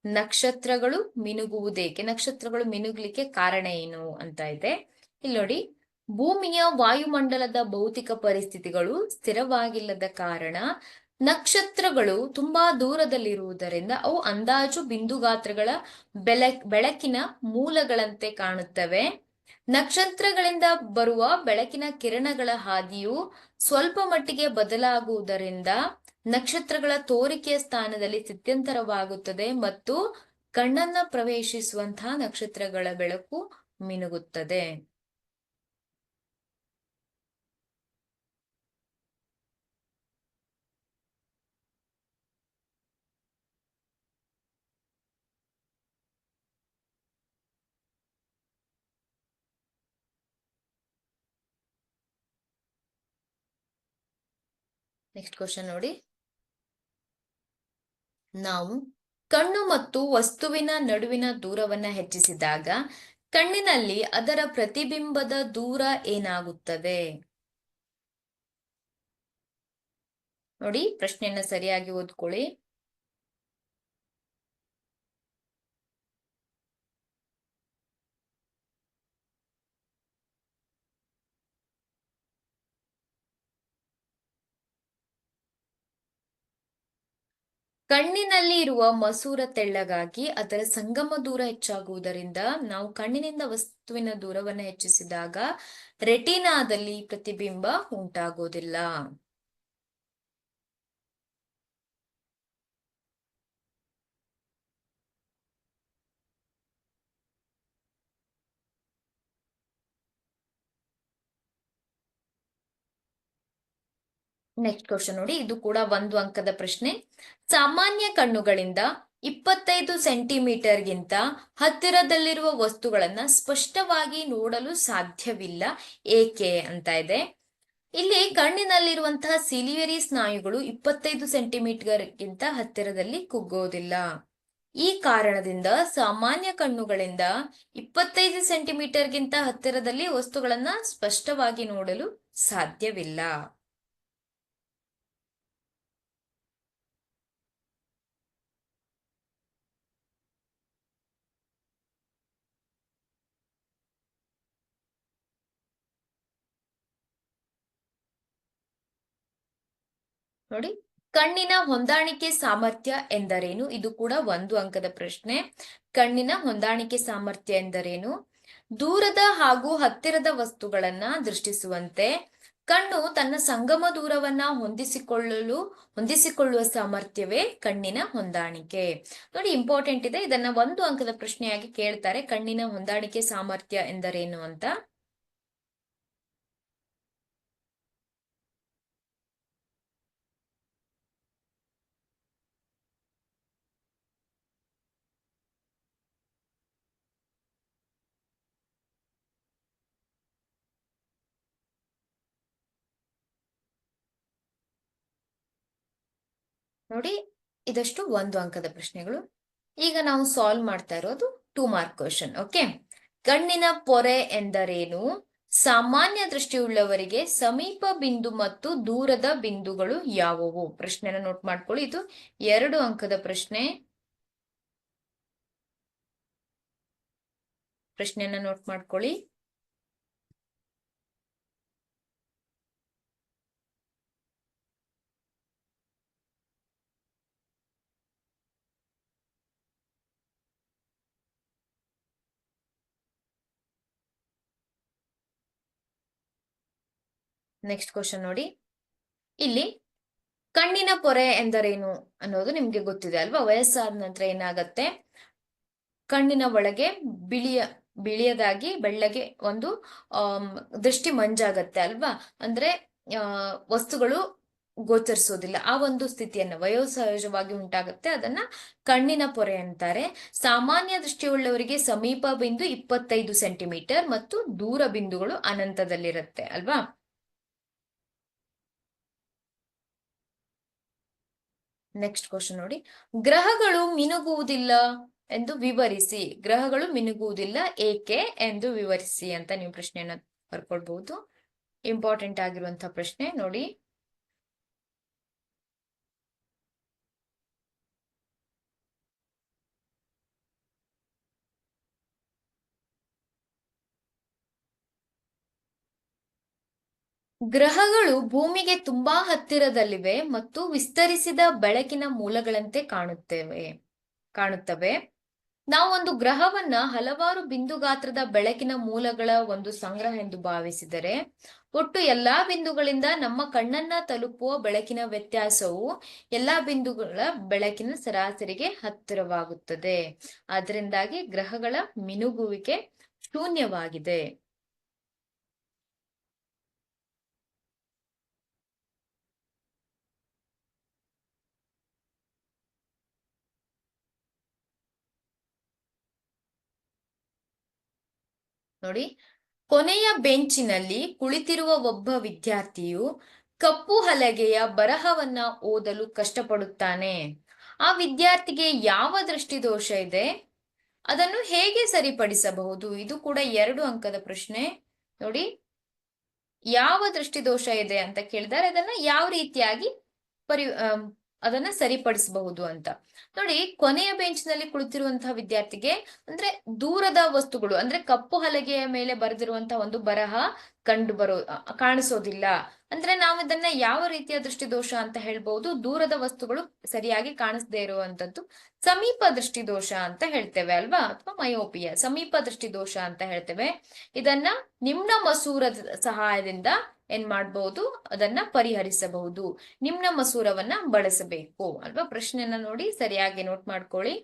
ನಕ್ಷತ್ರಗಳು ಮಿನುಗುವುದೇಕೆ? ನಕ್ಷತ್ರಗಳು ಮಿನುಗ್ಲಿಕ್ಕೆ ಕಾರಣ ಏನು ಅಂತ ಇದೆ. ಇಲ್ಲಿ ನೋಡಿ, ಭೂಮಿಯ ವಾಯುಮಂಡಲದ ಭೌತಿಕ ಪರಿಸ್ಥಿತಿಗಳು ಸ್ಥಿರವಾಗಿಲ್ಲದ ಕಾರಣ ನಕ್ಷತ್ರಗಳು ತುಂಬಾ ದೂರದಲ್ಲಿರುವುದರಿಂದ ಅವು ಅಂದಾಜು ಬಿಂದು ಗಾತ್ರಗಳ ಬೆಳಕಿನ ಮೂಲಗಳಂತೆ ಕಾಣುತ್ತವೆ. ನಕ್ಷತ್ರಗಳಿಂದ ಬರುವ ಬೆಳಕಿನ ಕಿರಣಗಳ ಹಾದಿಯು ಸ್ವಲ್ಪ ಮಟ್ಟಿಗೆ ಬದಲಾಗುವುದರಿಂದ ನಕ್ಷತ್ರಗಳ ತೋರಿಕೆಯ ಸ್ಥಾನದಲ್ಲಿ ಸ್ಥಿತ್ಯಂತರವಾಗುತ್ತದೆ ಮತ್ತು ಕಣ್ಣನ್ನ ಪ್ರವೇಶಿಸುವಂತಹ ನಕ್ಷತ್ರಗಳ ಬೆಳಕು ಮಿನುಗುತ್ತದೆ. ನೆಕ್ಸ್ಟ್ ಕ್ವಶನ್ ನೋಡಿ, ನಾವು ಕಣ್ಣು ಮತ್ತು ವಸ್ತುವಿನ ನಡುವಿನ ದೂರವನ್ನ ಹೆಚ್ಚಿಸಿದಾಗ ಕಣ್ಣಿನಲ್ಲಿ ಅದರ ಪ್ರತಿಬಿಂಬದ ದೂರ ಏನಾಗುತ್ತದೆ? ನೋಡಿ, ಪ್ರಶ್ನೆಯನ್ನ ಸರಿಯಾಗಿ ಓದ್ಕೊಳ್ಳಿ. ಕಣ್ಣಿನಲ್ಲಿ ಇರುವ ಮಸೂರ ತೆಳ್ಳಗಾಗಿ ಅದರ ಸಂಗಮ ದೂರ ಹೆಚ್ಚಾಗುವುದರಿಂದ ನಾವು ಕಣ್ಣಿನಿಂದ ವಸ್ತುವಿನ ದೂರವನ್ನು ಹೆಚ್ಚಿಸಿದಾಗ ರೆಟಿನಾದಲ್ಲಿ ಪ್ರತಿಬಿಂಬ ಉಂಟಾಗೋದಿಲ್ಲ. ನೆಕ್ಸ್ಟ್ ಕ್ವಶನ್ ನೋಡಿ, ಇದು ಕೂಡ 1 ಅಂಕದ ಪ್ರಶ್ನೆ. ಸಾಮಾನ್ಯ ಕಣ್ಣುಗಳಿಂದ 25 ಸೆಂಟಿಮೀಟರ್ಗಿಂತ ಹತ್ತಿರದಲ್ಲಿರುವ ವಸ್ತುಗಳನ್ನ ಸ್ಪಷ್ಟವಾಗಿ ನೋಡಲು ಸಾಧ್ಯವಿಲ್ಲ, ಏಕೆ ಅಂತ ಇದೆ. ಇಲ್ಲಿ ಕಣ್ಣಿನಲ್ಲಿರುವಂತಹ ಸಿಲಿಯರಿ ಸ್ನಾಯುಗಳು 25 ಸೆಂಟಿಮೀಟರ್ಗಿಂತ ಹತ್ತಿರದಲ್ಲಿ ಕುಗ್ಗೋದಿಲ್ಲ. ಈ ಕಾರಣದಿಂದ ಸಾಮಾನ್ಯ ಕಣ್ಣುಗಳಿಂದ 25 ಸೆಂಟಿಮೀಟರ್ಗಿಂತ ಹತ್ತಿರದಲ್ಲಿ ವಸ್ತುಗಳನ್ನ ಸ್ಪಷ್ಟವಾಗಿ ನೋಡಲು ಸಾಧ್ಯವಿಲ್ಲ. ನೋಡಿ, ಕಣ್ಣಿನ ಹೊಂದಾಣಿಕೆ ಸಾಮರ್ಥ್ಯ ಎಂದರೇನು? ಇದು ಕೂಡ 1 ಅಂಕದ ಪ್ರಶ್ನೆ. ಕಣ್ಣಿನ ಹೊಂದಾಣಿಕೆ ಸಾಮರ್ಥ್ಯ ಎಂದರೇನು? ದೂರದ ಹಾಗೂ ಹತ್ತಿರದ ವಸ್ತುಗಳನ್ನ ದೃಷ್ಟಿಸುವಂತೆ ಕಣ್ಣು ತನ್ನ ಸಂಗಮ ದೂರವನ್ನ ಹೊಂದಿಸಿಕೊಳ್ಳುವ ಸಾಮರ್ಥ್ಯವೇ ಕಣ್ಣಿನ ಹೊಂದಾಣಿಕೆ. ನೋಡಿ, ಇಂಪಾರ್ಟೆಂಟ್ ಇದೆ, ಇದನ್ನ 1 ಅಂಕದ ಪ್ರಶ್ನೆಯಾಗಿ ಕೇಳ್ತಾರೆ. ಕಣ್ಣಿನ ಹೊಂದಾಣಿಕೆ ಸಾಮರ್ಥ್ಯ ಎಂದರೇನು ಅಂತ. ನೋಡಿ, ಇದಷ್ಟು 1 ಅಂಕದ ಪ್ರಶ್ನೆಗಳು. ಈಗ ನಾವು ಸಾಲ್ವ್ ಮಾಡ್ತಾ ಇರೋದು 2 ಮಾರ್ಕ್ ಕ್ವಶನ್. ಓಕೆ. ಕಣ್ಣಿನ ಪೊರೆ ಎಂದರೇನು? ಸಾಮಾನ್ಯ ದೃಷ್ಟಿಯುಳ್ಳವರಿಗೆ ಸಮೀಪ ಬಿಂದು ಮತ್ತು ದೂರದ ಬಿಂದುಗಳು ಯಾವುವು? ಪ್ರಶ್ನೆನ ನೋಟ್ ಮಾಡ್ಕೊಳ್ಳಿ. ಇದು 2 ಅಂಕದ ಪ್ರಶ್ನೆ. ಪ್ರಶ್ನೆಯನ್ನ ನೋಟ್ ಮಾಡ್ಕೊಳ್ಳಿ. ನೆಕ್ಸ್ಟ್ ಕ್ವಶನ್ ನೋಡಿ. ಇಲ್ಲಿ ಕಣ್ಣಿನ ಪೊರೆ ಎಂದರೇನು ಅನ್ನೋದು ನಿಮ್ಗೆ ಗೊತ್ತಿದೆ ಅಲ್ವಾ? ವಯಸ್ಸಾದ ನಂತರ ಏನಾಗತ್ತೆ, ಕಣ್ಣಿನ ಒಳಗೆ ಬಿಳಿಯದಾಗಿ ಬೆಳ್ಳಗೆ ಒಂದು ದೃಷ್ಟಿ ಮಂಜಾಗತ್ತೆ ಅಲ್ವಾ? ಅಂದ್ರೆ ವಸ್ತುಗಳು ಗೋಚರಿಸೋದಿಲ್ಲ. ಆ ಒಂದು ಸ್ಥಿತಿಯನ್ನ ವಯೋಸಹಜವಾಗಿ ಉಂಟಾಗುತ್ತೆ. ಅದನ್ನ ಕಣ್ಣಿನ ಪೊರೆ ಅಂತಾರೆ. ಸಾಮಾನ್ಯ ದೃಷ್ಟಿಯುಳ್ಳವರಿಗೆ ಸಮೀಪ ಬಿಂದು 25 ಸೆಂಟಿಮೀಟರ್ ಮತ್ತು ದೂರ ಬಿಂದುಗಳು ಅನಂತದಲ್ಲಿರುತ್ತೆ ಅಲ್ವಾ? ನೆಕ್ಸ್ಟ್ ಕ್ವಶನ್ ನೋಡಿ. ಗ್ರಹಗಳು ಮಿನುಗುವುದಿಲ್ಲ ಎಂದು ವಿವರಿಸಿ. ಗ್ರಹಗಳು ಮಿನುಗುವುದಿಲ್ಲ ಏಕೆ ಎಂದು ವಿವರಿಸಿ ಅಂತ ನೀವು ಪ್ರಶ್ನೆಯನ್ನ ಬರ್ಕೊಳ್ಬಹುದು. ಇಂಪಾರ್ಟೆಂಟ್ ಆಗಿರುವಂತಹ ಪ್ರಶ್ನೆ ನೋಡಿ. ಗ್ರಹಗಳು ಭೂಮಿಗೆ ತುಂಬಾ ಹತ್ತಿರದಲ್ಲಿವೆ ಮತ್ತು ವಿಸ್ತರಿಸಿದ ಬೆಳಕಿನ ಮೂಲಗಳಂತೆ ಕಾಣುತ್ತವೆ. ನಾವು ಒಂದು ಗ್ರಹವನ್ನ ಹಲವಾರು ಬಿಂದು ಗಾತ್ರದ ಬೆಳಕಿನ ಮೂಲಗಳ ಒಂದು ಸಂಗ್ರಹ ಎಂದು ಭಾವಿಸಿದರೆ, ಒಟ್ಟು ಎಲ್ಲಾ ಬಿಂದುಗಳಿಂದ ನಮ್ಮ ಕಣ್ಣನ್ನ ತಲುಪುವ ಬೆಳಕಿನ ವ್ಯತ್ಯಾಸವು ಎಲ್ಲಾ ಬಿಂದುಗಳ ಬೆಳಕಿನ ಸರಾಸರಿಗೆ ಹತ್ತಿರವಾಗುತ್ತದೆ. ಅದರಿಂದಾಗಿ ಗ್ರಹಗಳ ಮಿನುಗುವಿಕೆ ಶೂನ್ಯವಾಗಿದೆ. ನೋಡಿ, ಕೊನೆಯ ಬೆಂಚಿನಲ್ಲಿ ಕುಳಿತಿರುವ ಒಬ್ಬ ವಿದ್ಯಾರ್ಥಿಯು ಕಪ್ಪು ಹಲಗೆಯ ಬರಹವನ್ನ ಓದಲು ಕಷ್ಟಪಡುತ್ತಾನೆ. ಆ ವಿದ್ಯಾರ್ಥಿಗೆ ಯಾವ ದೃಷ್ಟಿದೋಷ ಇದೆ? ಅದನ್ನು ಹೇಗೆ ಸರಿಪಡಿಸಬಹುದು? ಇದು ಕೂಡ 2 ಅಂಕದ ಪ್ರಶ್ನೆ. ನೋಡಿ, ಯಾವ ದೃಷ್ಟಿದೋಷ ಇದೆ ಅಂತ ಕೇಳಿದರೆ ಅದನ್ನ ಯಾವ ರೀತಿಯಾಗಿ ಅದನ್ನ ಸರಿಪಡಿಸಬಹುದು ಅಂತ. ನೋಡಿ, ಕೊನೆಯ ಬೆಂಚ್ನಲ್ಲಿ ಕುಳಿತಿರುವಂತಹ ವಿದ್ಯಾರ್ಥಿಗೆ ಅಂದ್ರೆ ದೂರದ ವಸ್ತುಗಳು ಅಂದ್ರೆ ಕಪ್ಪು ಹಲಗೆಯ ಮೇಲೆ ಬರೆದಿರುವಂತಹ ಒಂದು ಬರಹ ಕಾಣಿಸೋದಿಲ್ಲ. ಅಂದ್ರೆ ನಾವು ಇದನ್ನ ಯಾವ ರೀತಿಯ ದೃಷ್ಟಿದೋಷ ಅಂತ ಹೇಳ್ಬಹುದು? ದೂರದ ವಸ್ತುಗಳು ಸರಿಯಾಗಿ ಕಾಣಿಸದೇ ಇರುವಂತದ್ದು ಸಮೀಪ ದೃಷ್ಟಿದೋಷ ಅಂತ ಹೇಳ್ತೇವೆ ಅಲ್ವಾ? ಅಥವಾ ಮಯೋಪಿಯ ಸಮೀಪ ದೃಷ್ಟಿದೋಷ ಅಂತ ಹೇಳ್ತೇವೆ. ಇದನ್ನ ನಿಮ್ನ ಮಸೂರದ ಸಹಾಯದಿಂದ ಏನ್ ಮಾಡಬಹುದು? ಅದನ್ನ ಪರಿಹರಿಸಬಹುದು. ನಿಮ್ನ ಮಸೂರವನ್ನ ಬಳಸಬೇಕು ಅಲ್ವಾ? ಪ್ರಶ್ನೆಯನ್ನ ನೋಡಿ ಸರಿಯಾಗಿ ನೋಟ್ ಮಾಡ್ಕೊಳ್ಳಿ.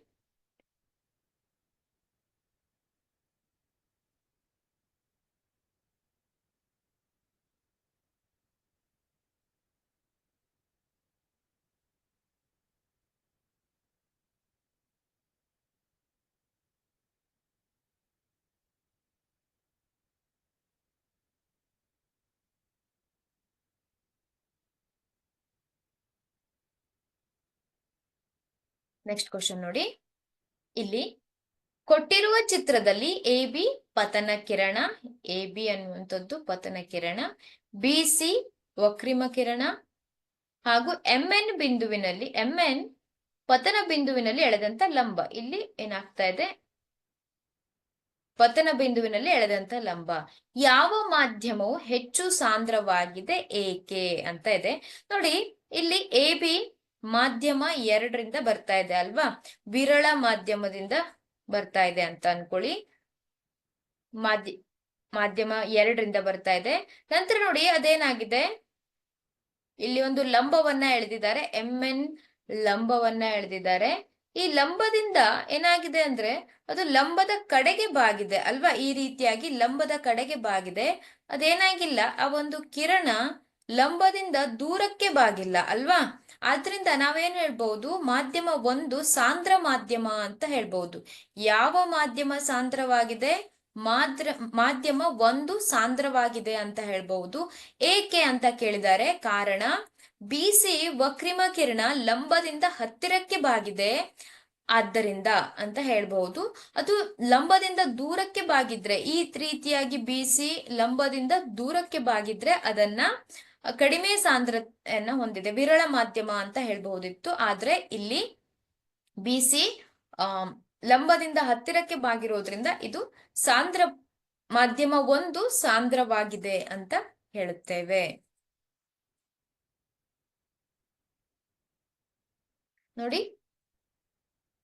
ನೆಕ್ಸ್ಟ್ ಕ್ವಶನ್ ನೋಡಿ. ಇಲ್ಲಿ ಕೊಟ್ಟಿರುವ ಚಿತ್ರದಲ್ಲಿ AB ಪತನ ಕಿರಣ, AB ಅನ್ನುವಂಥದ್ದು ಪತನ ಕಿರಣ, BC ವಕ್ರಿಮ ಕಿರಣ ಹಾಗೂ MN ಬಿಂದುವಿನಲ್ಲಿ MN ಪತನ ಬಿಂದುವಿನಲ್ಲಿ ಎಳೆದಂತ ಲಂಬ. ಇಲ್ಲಿ ಏನಾಗ್ತಾ ಇದೆ? ಪತನ ಬಿಂದುವಿನಲ್ಲಿ ಎಳೆದಂತ ಲಂಬ. ಯಾವ ಮಾಧ್ಯಮವು ಹೆಚ್ಚು ಸಾಂದ್ರವಾಗಿದೆ ಏಕೆ ಅಂತ ಇದೆ. ನೋಡಿ, ಇಲ್ಲಿ AB ಮಾಧ್ಯಮ 2ರಿಂದ ಬರ್ತಾ ಇದೆ ಅಲ್ವಾ? ವಿರಳ ಮಾಧ್ಯಮದಿಂದ ಬರ್ತಾ ಇದೆ ಅಂತ ಅನ್ಕೊಳ್ಳಿ. ಮಾಧ್ಯಮ 2ರಿಂದ ಬರ್ತಾ ಇದೆ. ನಂತರ ನೋಡಿ ಅದೇನಾಗಿದೆ, ಇಲ್ಲಿ ಒಂದು ಲಂಬವನ್ನ ಎಳೆದಿದ್ದಾರೆ. MN ಲಂಬವನ್ನ ಎಳೆದಿದ್ದಾರೆ. ಈ ಲಂಬದಿಂದ ಏನಾಗಿದೆ ಅಂದ್ರೆ ಅದು ಲಂಬದ ಕಡೆಗೆ ಬಾಗಿದೆ ಅಲ್ವಾ? ಈ ರೀತಿಯಾಗಿ ಲಂಬದ ಕಡೆಗೆ ಬಾಗಿದೆ. ಅದೇನಾಗಿಲ್ಲ, ಆ ಒಂದು ಕಿರಣ ಲಂಬದಿಂದ ದೂರಕ್ಕೆ ಬಾಗಿಲ್ಲ ಅಲ್ವಾ? ಆದ್ರಿಂದ ನಾವೇನ್ ಹೇಳ್ಬಹುದು? ಮಾಧ್ಯಮ 1 ಸಾಂದ್ರ ಮಾಧ್ಯಮ ಅಂತ ಹೇಳ್ಬಹುದು. ಯಾವ ಮಾಧ್ಯಮ ಸಾಂದ್ರವಾಗಿದೆ? ಮಾಧ್ಯಮ 1 ಸಾಂದ್ರವಾಗಿದೆ ಅಂತ ಹೇಳ್ಬಹುದು. ಏಕೆ ಅಂತ ಕೇಳಿದ್ದಾರೆ. ಕಾರಣ ಬಿಸಿ ವಕ್ರಿಮ ಕಿರಣ ಲಂಬದಿಂದ ಹತ್ತಿರಕ್ಕೆ ಬಾಗಿದೆ ಆದ್ದರಿಂದ ಅಂತ ಹೇಳ್ಬಹುದು. ಅದು ಲಂಬದಿಂದ ದೂರಕ್ಕೆ ಬಾಗಿದ್ರೆ, ಈ ರೀತಿಯಾಗಿ ಬಿಸಿ ಲಂಬದಿಂದ ದೂರಕ್ಕೆ ಬಾಗಿದ್ರೆ ಅದನ್ನ ಕಡಿಮೆ ಸಾಂದ್ರತೆಯನ್ನ ಹೊಂದಿದೆ, ವಿರಳ ಮಾಧ್ಯಮ ಅಂತ ಹೇಳ್ಬಹುದಿತ್ತು. ಆದ್ರೆ ಇಲ್ಲಿ ಬಿಸಿ ಲಂಬದಿಂದ ಹತ್ತಿರಕ್ಕೆ ಬಾಗಿರೋದ್ರಿಂದ ಇದು ಸಾಂದ್ರ ಮಾಧ್ಯಮ 1 ಸಾಂದ್ರವಾಗಿದೆ ಅಂತ ಹೇಳುತ್ತೇವೆ. ನೋಡಿ,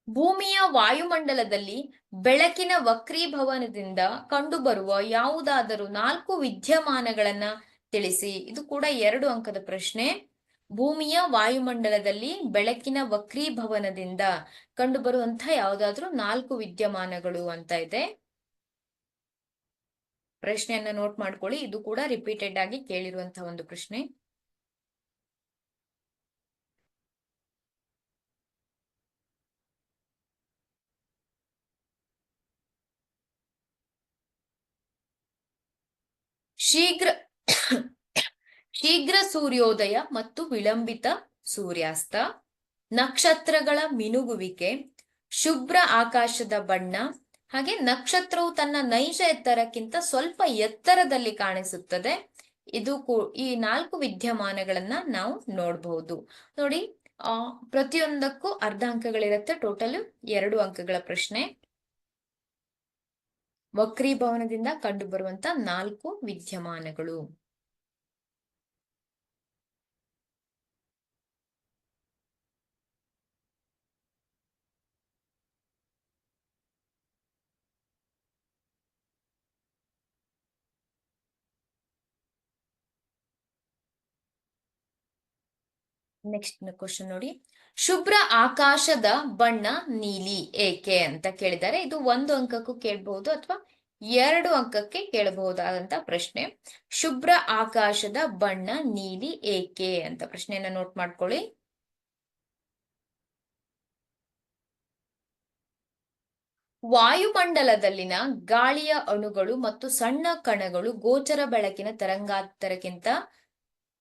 ಭೂಮಿಯ ವಾಯುಮಂಡಲದಲ್ಲಿ ಬೆಳಕಿನ ವಕ್ರೀಭವನದಿಂದ ಕಂಡುಬರುವ ಯಾವುದಾದರೂ 4 ವಿದ್ಯಮಾನಗಳನ್ನ ತಿಳಿಸಿ. ಇದು ಕೂಡ 2 ಅಂಕದ ಪ್ರಶ್ನೆ. ಭೂಮಿಯ ವಾಯುಮಂಡಲದಲ್ಲಿ ಬೆಳಕಿನ ವಕ್ರೀಭವನದಿಂದ ಕಂಡುಬರುವಂತಹ ಯಾವುದಾದ್ರೂ 4 ವಿದ್ಯಮಾನಗಳು ಅಂತ ಇದೆ. ಪ್ರಶ್ನೆಯನ್ನ ನೋಟ್ ಮಾಡ್ಕೊಳ್ಳಿ, ಇದು ಕೂಡ ರಿಪೀಟೆಡ್ ಆಗಿ ಕೇಳಿರುವಂತಹ ಒಂದು ಪ್ರಶ್ನೆ. ಶೀಘ್ರ ಸೂರ್ಯೋದಯ ಮತ್ತು ವಿಳಂಬಿತ ಸೂರ್ಯಾಸ್ತ, ನಕ್ಷತ್ರಗಳ ಮಿನುಗುವಿಕೆ, ಶುಭ್ರ ಆಕಾಶದ ಬಣ್ಣ, ಹಾಗೆ ನಕ್ಷತ್ರವು ತನ್ನ ನೈಜ ಎತ್ತರಕ್ಕಿಂತ ಸ್ವಲ್ಪ ಎತ್ತರದಲ್ಲಿ ಕಾಣಿಸುತ್ತದೆ. ಈ 4 ವಿದ್ಯಮಾನಗಳನ್ನ ನಾವು ನೋಡಬಹುದು. ನೋಡಿ, ಪ್ರತಿಯೊಂದಕ್ಕೂ ಅರ್ಧ ಅಂಕಗಳಿರುತ್ತೆ. ಟೋಟಲ್ 2 ಅಂಕಗಳ ಪ್ರಶ್ನೆ. ವಕ್ರೀಭವನದಿಂದ ಕಂಡುಬರುವಂತ 4 ವಿದ್ಯಮಾನಗಳು. ನೆಕ್ಸ್ಟ್ ಕ್ವಶನ್ ನೋಡಿ, ಶುಭ್ರ ಆಕಾಶದ ಬಣ್ಣ ನೀಲಿ ಏಕೆ ಅಂತ ಕೇಳಿದ್ದಾರೆ. ಇದು 1 ಅಂಕಕ್ಕೂ ಕೇಳಬಹುದು ಅಥವಾ 2 ಅಂಕಕ್ಕೆ ಕೇಳಬಹುದಾದಂತ ಪ್ರಶ್ನೆ. ಶುಭ್ರ ಆಕಾಶದ ಬಣ್ಣ ನೀಲಿ ಏಕೆ ಅಂತ ಪ್ರಶ್ನೆಯನ್ನ ನೋಟ್ ಮಾಡ್ಕೊಳ್ಳಿ. ವಾಯುಮಂಡಲದಲ್ಲಿನ ಗಾಳಿಯ ಅಣುಗಳು ಮತ್ತು ಸಣ್ಣ ಕಣಗಳು ಗೋಚರ ಬೆಳಕಿನ ತರಂಗಾಂತರಕ್ಕಿಂತ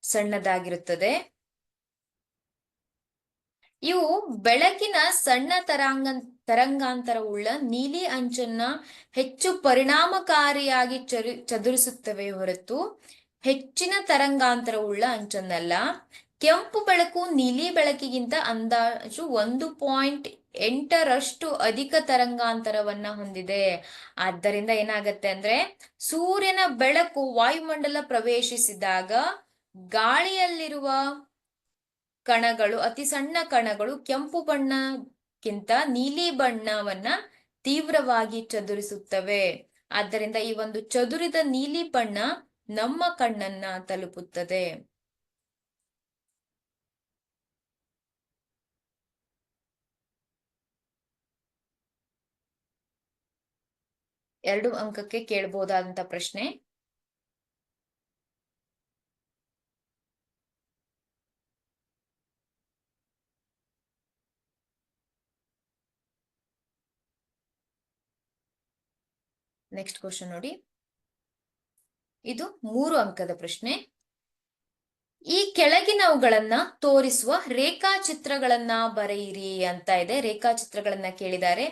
ಸಣ್ಣದಾಗಿರುತ್ತದೆ. ಇವು ಬೆಳಕಿನ ಸಣ್ಣ ತರಂಗಾಂತರವುಳ್ಳ ನೀಲಿ ಅಂಚನ್ನ ಹೆಚ್ಚು ಪರಿಣಾಮಕಾರಿಯಾಗಿ ಚದುರಿಸುತ್ತವೆ ಹೊರತು ಹೆಚ್ಚಿನ ತರಂಗಾಂತರವುಳ್ಳ ಅಂಚನ್ನಲ್ಲ. ಕೆಂಪು ಬೆಳಕು ನೀಲಿ ಬೆಳಕಿಗಿಂತ ಅಂದಾಜು 1.8ರಷ್ಟು ಅಧಿಕ ತರಂಗಾಂತರವನ್ನ ಹೊಂದಿದೆ. ಆದ್ದರಿಂದ ಏನಾಗತ್ತೆ ಅಂದ್ರೆ, ಸೂರ್ಯನ ಬೆಳಕು ವಾಯುಮಂಡಲ ಪ್ರವೇಶಿಸಿದಾಗ ಗಾಳಿಯಲ್ಲಿರುವ ಕಣಗಳು, ಅತಿ ಸಣ್ಣ ಕಣಗಳು ಕೆಂಪು ಬಣ್ಣಕ್ಕಿಂತ ನೀಲಿ ಬಣ್ಣವನ್ನ ತೀವ್ರವಾಗಿ ಚದುರಿಸುತ್ತವೆ. ಆದ್ದರಿಂದ ಈ ಒಂದು ಚದುರಿದ ನೀಲಿ ಬಣ್ಣ ನಮ್ಮ ಕಣ್ಣನ್ನ ತಲುಪುತ್ತದೆ. ಎರಡು ಅಂಕಕ್ಕೆ ಕೇಳಬಹುದಾದಂತ ಪ್ರಶ್ನೆ. ನೆಕ್ಸ್ಟ್ ಕ್ವಶನ್ ನೋಡಿ, ಇದು 3 ಅಂಕದ ಪ್ರಶ್ನೆ. ಈ ಕೆಳಗಿನವುಗಳನ್ನ ತೋರಿಸುವ ರೇಖಾಚಿತ್ರಗಳನ್ನ ಬರೆಯಿರಿ ಅಂತ ಇದೆ. ರೇಖಾಚಿತ್ರಗಳನ್ನ ಕೇಳಿದ್ದಾರೆ.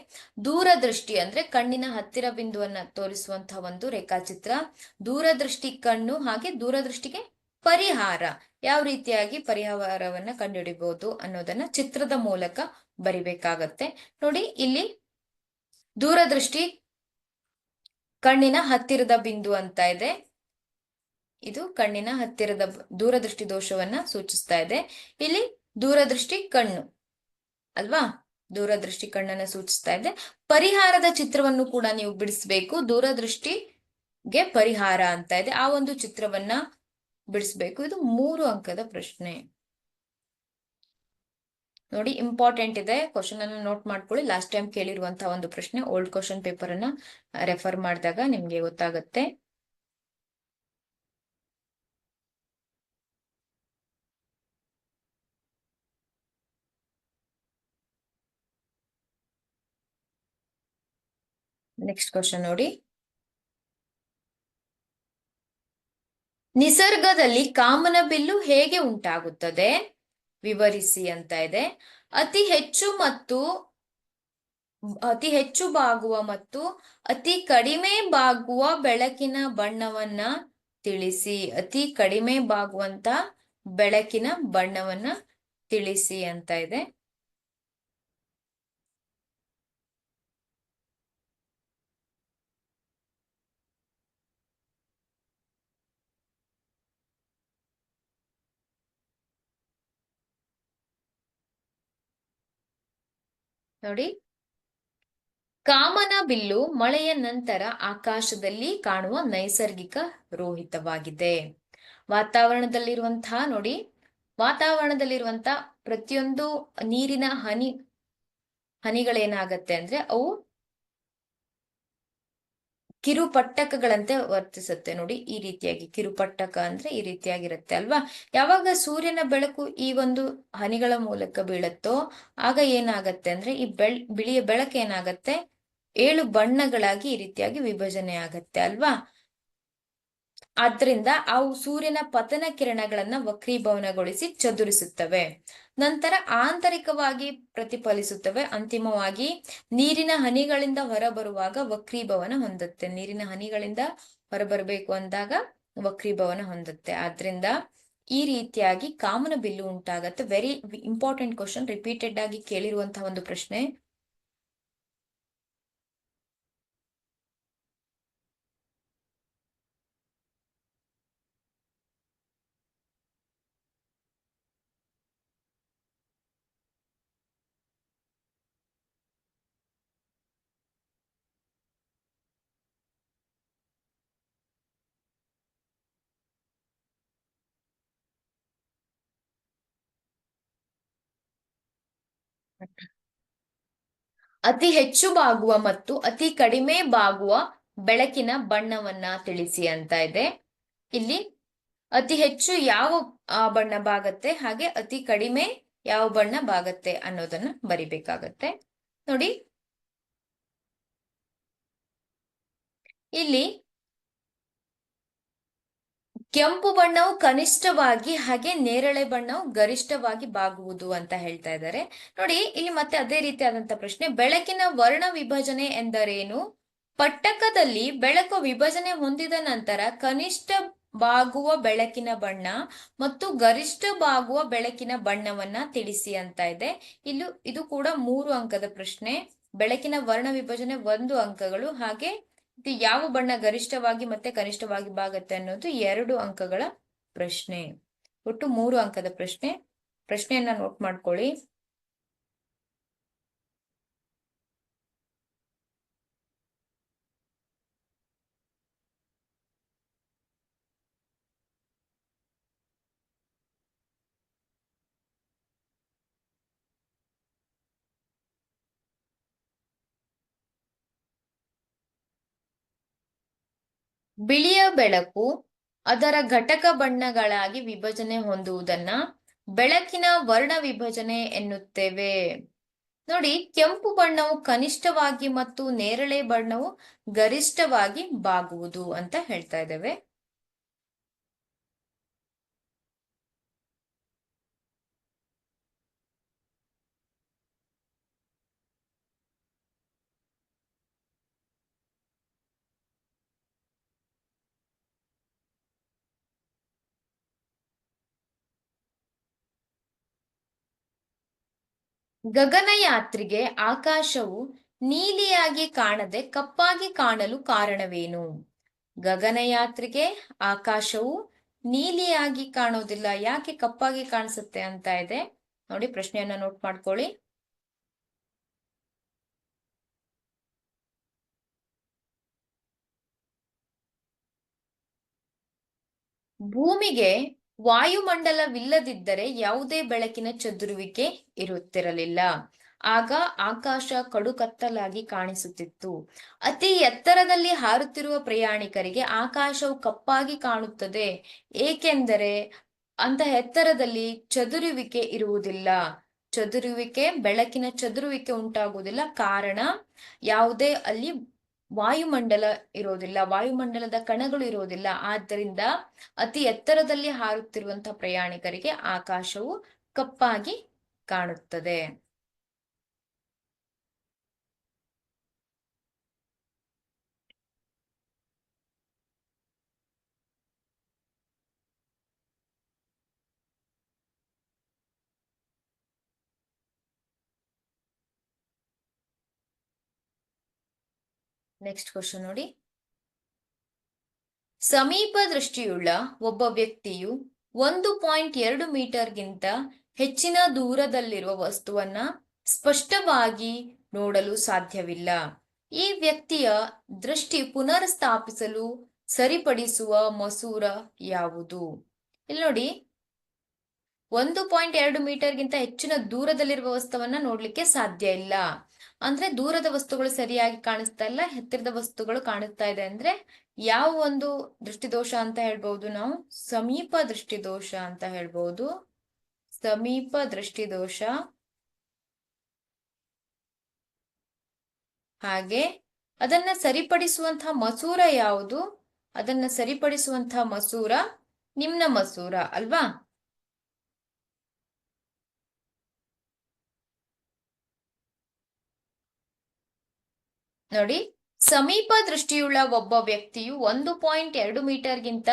ದೂರದೃಷ್ಟಿ ಅಂದ್ರೆ ಕಣ್ಣಿನ ಹತ್ತಿರ ಬಿಂದುವನ್ನ ತೋರಿಸುವಂತಹ ಒಂದು ರೇಖಾಚಿತ್ರ, ದೂರದೃಷ್ಟಿ ಕಣ್ಣು, ಹಾಗೆ ದೂರದೃಷ್ಟಿಗೆ ಪರಿಹಾರ, ಯಾವ ರೀತಿಯಾಗಿ ಪರಿಹಾರವನ್ನ ಕಂಡುಹಿಡಿಬಹುದು ಅನ್ನೋದನ್ನ ಚಿತ್ರದ ಮೂಲಕ ಬರಿಬೇಕಾಗತ್ತೆ. ನೋಡಿ, ಇಲ್ಲಿ ದೂರದೃಷ್ಟಿ ಕಣ್ಣಿನ ಹತ್ತಿರದ ಬಿಂದು ಅಂತ ಇದೆ. ಇದು ಕಣ್ಣಿನ ಹತ್ತಿರದ ದೂರದೃಷ್ಟಿ ದೋಷವನ್ನ ಸೂಚಿಸ್ತಾ ಇದೆ. ಇಲ್ಲಿ ದೂರದೃಷ್ಟಿ ಕಣ್ಣು ಅಲ್ವಾ, ದೂರದೃಷ್ಟಿ ಕಣ್ಣನ್ನ ಸೂಚಿಸ್ತಾ ಇದೆ. ಪರಿಹಾರದ ಚಿತ್ರವನ್ನು ಕೂಡ ನೀವು ಬಿಡಿಸ್ಬೇಕು. ದೂರದೃಷ್ಟಿಗೆ ಪರಿಹಾರ ಅಂತ ಇದೆ, ಆ ಒಂದು ಚಿತ್ರವನ್ನ ಬಿಡಿಸ್ಬೇಕು. ಇದು 3 ಅಂಕದ ಪ್ರಶ್ನೆ. ನೋಡಿ, ಇಂಪಾರ್ಟೆಂಟ್ ಇದೆ, ಕ್ವಶನ್ ಅನ್ನ ನೋಟ್ ಮಾಡ್ಕೊಳ್ಳಿ. ಲಾಸ್ಟ್ ಟೈಮ್ ಕೇಳಿರುವಂತಹ ಒಂದು ಪ್ರಶ್ನೆ. ಓಲ್ಡ್ ಕ್ವಶನ್ ಪೇಪರ್ ಅನ್ನ ರೆಫರ್ ಮಾಡಿದಾಗ ನಿಮ್ಗೆ ಗೊತ್ತಾಗುತ್ತೆ. ನೆಕ್ಸ್ಟ್ ಕ್ವಶನ್ ನೋಡಿ, ನಿಸರ್ಗದಲ್ಲಿ ಕಾಮನಬಿಲ್ಲು ಹೇಗೆ ಉಂಟಾಗುತ್ತದೆ ವಿವರಿಸಿ ಅಂತ ಇದೆ. ಅತಿ ಹೆಚ್ಚು ಮತ್ತು ಅತಿ ಹೆಚ್ಚು ಬಾಗುವ ಮತ್ತು ಅತಿ ಕಡಿಮೆ ಬಾಗುವ ಬೆಳಕಿನ ಬಣ್ಣವನ್ನ ತಿಳಿಸಿ. ಅತಿ ಕಡಿಮೆ ಬಾಗುವಂತ ಬೆಳಕಿನ ಬಣ್ಣವನ್ನ ತಿಳಿಸಿ ಅಂತ ಇದೆ. ನೋಡಿ, ಕಾಮನ ಬಿಲ್ಲು ಮಳೆಯ ನಂತರ ಆಕಾಶದಲ್ಲಿ ಕಾಣುವ ನೈಸರ್ಗಿಕ ರೋಹಿತವಾಗಿದೆ. ವಾತಾವರಣದಲ್ಲಿರುವಂತಹ ನೋಡಿ, ವಾತಾವರಣದಲ್ಲಿರುವಂತಹ ಪ್ರತಿಯೊಂದು ನೀರಿನ ಹನಿಗಳೇನಾಗತ್ತೆ ಅಂದ್ರೆ ಅವು ಕಿರುಪಟ್ಟಕಗಳಂತೆ ವರ್ತಿಸುತ್ತೆ. ನೋಡಿ, ಈ ರೀತಿಯಾಗಿ ಕಿರುಪಟ್ಟಕ ಅಂದ್ರೆ ಈ ರೀತಿಯಾಗಿರುತ್ತೆ ಅಲ್ವಾ. ಯಾವಾಗ ಸೂರ್ಯನ ಬೆಳಕು ಈ ಒಂದು ಹನಿಗಳ ಮೂಲಕ ಬೀಳತ್ತೋ ಆಗ ಏನಾಗತ್ತೆ ಅಂದ್ರೆ ಈ ಬಿಳಿಯ ಬೆಳಕು ಏನಾಗತ್ತೆ, 7 ಬಣ್ಣಗಳಾಗಿ ಈ ರೀತಿಯಾಗಿ ವಿಭಜನೆ ಆಗತ್ತೆ ಅಲ್ವಾ. ಆದ್ರಿಂದ ಅವು ಸೂರ್ಯನ ಪತನ ಕಿರಣಗಳನ್ನ ವಕ್ರೀಭವನಗೊಳಿಸಿ ಚದುರಿಸುತ್ತವೆ. ನಂತರ ಆಂತರಿಕವಾಗಿ ಪ್ರತಿಫಲಿಸುತ್ತವೆ. ಅಂತಿಮವಾಗಿ ನೀರಿನ ಹನಿಗಳಿಂದ ಹೊರಬರುವಾಗ ವಕ್ರೀಭವನ ಹೊಂದುತ್ತೆ. ನೀರಿನ ಹನಿಗಳಿಂದ ಹೊರಬರಬೇಕು ಅಂದಾಗ ವಕ್ರೀಭವನ ಹೊಂದುತ್ತೆ. ಆದ್ರಿಂದ ಈ ರೀತಿಯಾಗಿ ಕಾಮನ bill ಉಂಟಾಗತ್ತೆ. Very important question, repeated ಆಗಿ ಕೇಳಿರುವಂತಹ ಒಂದು ಪ್ರಶ್ನೆ. ಅತಿ ಹೆಚ್ಚು ಬಾಗುವ ಮತ್ತು ಅತಿ ಕಡಿಮೆ ಬಾಗುವ ಬೆಳಕಿನ ಬಣ್ಣವನ್ನ ತಿಳಿಸಿ ಅಂತ ಇದೆ. ಇಲ್ಲಿ ಅತಿ ಹೆಚ್ಚು ಯಾವ ಬಣ್ಣ ಬಾಗತ್ತೆ, ಹಾಗೆ ಅತಿ ಕಡಿಮೆ ಯಾವ ಬಣ್ಣ ಬಾಗತ್ತೆ ಅನ್ನೋದನ್ನ ಬರಿಬೇಕಾಗತ್ತೆ. ನೋಡಿ, ಇಲ್ಲಿ ಕೆಂಪು ಬಣ್ಣವು ಕನಿಷ್ಠವಾಗಿ ಹಾಗೆ ನೇರಳೆ ಬಣ್ಣವು ಗರಿಷ್ಠವಾಗಿ ಬಾಗುವುದು ಅಂತ ಹೇಳ್ತಾ ಇದ್ದಾರೆ. ನೋಡಿ, ಇಲ್ಲಿ ಮತ್ತೆ ಅದೇ ರೀತಿಯಾದಂತ ಪ್ರಶ್ನೆ, ಬೆಳಕಿನ ವರ್ಣ ವಿಭಜನೆ ಎಂದರೇನು? ಪಟ್ಟಕದಲ್ಲಿ ಬೆಳಕು ವಿಭಜನೆ ಹೊಂದಿದ ನಂತರ ಕನಿಷ್ಠ ಬಾಗುವ ಬೆಳಕಿನ ಬಣ್ಣ ಮತ್ತು ಗರಿಷ್ಠ ಬಾಗುವ ಬೆಳಕಿನ ಬಣ್ಣವನ್ನ ತಿಳಿಸಿ ಅಂತ ಇದೆ. ಇದು ಕೂಡ 3 ಅಂಕದ ಪ್ರಶ್ನೆ. ಬೆಳಕಿನ ವರ್ಣ ವಿಭಜನೆ 1 ಅಂಕಗಳು, ಹಾಗೆ ಯಾವ ಬಣ್ಣ ಗರಿಷ್ಠವಾಗಿ ಮತ್ತೆ ಕನಿಷ್ಠವಾಗಿ ಬಾಗತ್ತೆ ಅನ್ನೋದು 2 ಅಂಕಗಳ ಪ್ರಶ್ನೆ. ಒಟ್ಟು 3 ಅಂಕದ ಪ್ರಶ್ನೆ. ಪ್ರಶ್ನೆಯನ್ನ ನೋಟ್ ಮಾಡ್ಕೊಳ್ಳಿ. ಬಿಳಿಯ ಬೆಳಕು ಅದರ ಘಟಕ ಬಣ್ಣಗಳಾಗಿ ವಿಭಜನೆ ಹೊಂದುವುದನ್ನ ಬೆಳಕಿನ ವರ್ಣ ವಿಭಜನೆ ಎನ್ನುತ್ತೇವೆ. ನೋಡಿ, ಕೆಂಪು ಬಣ್ಣವು ಕನಿಷ್ಠವಾಗಿ ಮತ್ತು ನೇರಳೆ ಬಣ್ಣವು ಗರಿಷ್ಠವಾಗಿ ಬಾಗುವುದು ಅಂತ ಹೇಳ್ತಾ ಇದ್ದೇವೆ. ಗಗನಯಾತ್ರಿಗೆ ಆಕಾಶವು ನೀಲಿಯಾಗಿ ಕಾಣದೆ ಕಪ್ಪಾಗಿ ಕಾಣಲು ಕಾರಣವೇನು? ಗಗನಯಾತ್ರಿಗೆ ಆಕಾಶವು ನೀಲಿಯಾಗಿ ಕಾಣೋದಿಲ್ಲ, ಯಾಕೆ ಕಪ್ಪಾಗಿ ಕಾಣಿಸುತ್ತೆ ಅಂತ ಇದೆ. ನೋಡಿ, ಪ್ರಶ್ನೆಯನ್ನ ನೋಟ್ ಮಾಡ್ಕೊಳ್ಳಿ. ಭೂಮಿಗೆ ವಾಯುಮಂಡಲವಿಲ್ಲದಿದ್ದರೆ ಯಾವುದೇ ಬೆಳಕಿನ ಚದುರುವಿಕೆ ಇರುತ್ತಿರಲಿಲ್ಲ. ಆಗ ಆಕಾಶ ಕಡು ಕತ್ತಲಾಗಿ ಕಾಣಿಸುತ್ತಿತ್ತು. ಅತಿ ಎತ್ತರದಲ್ಲಿ ಹಾರುತ್ತಿರುವ ಪ್ರಯಾಣಿಕರಿಗೆ ಆಕಾಶವು ಕಪ್ಪಾಗಿ ಕಾಣುತ್ತದೆ, ಏಕೆಂದರೆ ಅಂತ ಎತ್ತರದಲ್ಲಿ ಚದುರುವಿಕೆ ಇರುವುದಿಲ್ಲ. ಬೆಳಕಿನ ಚದುರುವಿಕೆ ಉಂಟಾಗುವುದಿಲ್ಲ. ಕಾರಣ ಯಾವುದೇ ಅಲ್ಲಿ ವಾಯುಮಂಡಲ ಇರೋದಿಲ್ಲ, ವಾಯುಮಂಡಲದ ಕಣಗಳು ಇರೋದಿಲ್ಲ. ಆದ್ದರಿಂದ ಅತಿ ಎತ್ತರದಲ್ಲಿ ಹಾರುತ್ತಿರುವಂತಹ ಪ್ರಯಾಣಿಕರಿಗೆ ಆಕಾಶವು ಕಪ್ಪಾಗಿ ಕಾಣುತ್ತದೆ. ನೆಕ್ಸ್ಟ್ ಕ್ವಶನ್ ನೋಡಿ. ಸಮೀಪ ದೃಷ್ಟಿಯುಳ್ಳ ಒಬ್ಬ ವ್ಯಕ್ತಿಯು 1.2 ಮೀಟರ್ಗಿಂತ ಹೆಚ್ಚಿನ ದೂರದಲ್ಲಿರುವ ವಸ್ತುವನ್ನ ಸ್ಪಷ್ಟವಾಗಿ ನೋಡಲು ಸಾಧ್ಯವಿಲ್ಲ. ಈ ವ್ಯಕ್ತಿಯ ದೃಷ್ಟಿ ಪುನರ್ಸ್ಥಾಪಿಸಲು ಸರಿಪಡಿಸುವ ಮಸೂರ ಯಾವುದು? ಇಲ್ಲಿ ನೋಡಿ, 1.2 ಮೀಟರ್ಗಿಂತ ಹೆಚ್ಚಿನ ದೂರದಲ್ಲಿರುವ ವಸ್ತುವನ್ನ ನೋಡ್ಲಿಕ್ಕೆ ಸಾಧ್ಯ ಇಲ್ಲ ಅಂದ್ರೆ ದೂರದ ವಸ್ತುಗಳು ಸರಿಯಾಗಿ ಕಾಣಿಸ್ತಾ ಇಲ್ಲ, ಹತ್ತಿರದ ವಸ್ತುಗಳು ಕಾಣಿಸ್ತಾ ಇದೆ ಅಂದ್ರೆ ಯಾವ ಒಂದು ದೃಷ್ಟಿದೋಷ ಅಂತ ಹೇಳ್ಬಹುದು? ನಾವು ಸಮೀಪ ದೃಷ್ಟಿದೋಷ ಅಂತ ಹೇಳ್ಬಹುದು. ಸಮೀಪ ದೃಷ್ಟಿದೋಷ. ಹಾಗೆ ಅದನ್ನ ಸರಿಪಡಿಸುವಂತಹ ಮಸೂರ ಯಾವುದು? ಅದನ್ನ ಸರಿಪಡಿಸುವಂತಹ ಮಸೂರ ನಿಮ್ನ ಮಸೂರ ಅಲ್ವಾ? ನೋಡಿ, ಸಮೀಪ ದೃಷ್ಟಿಯುಳ್ಳ ಒಬ್ಬ ವ್ಯಕ್ತಿಯು 1.2 ಮೀಟರ್ಗಿಂತ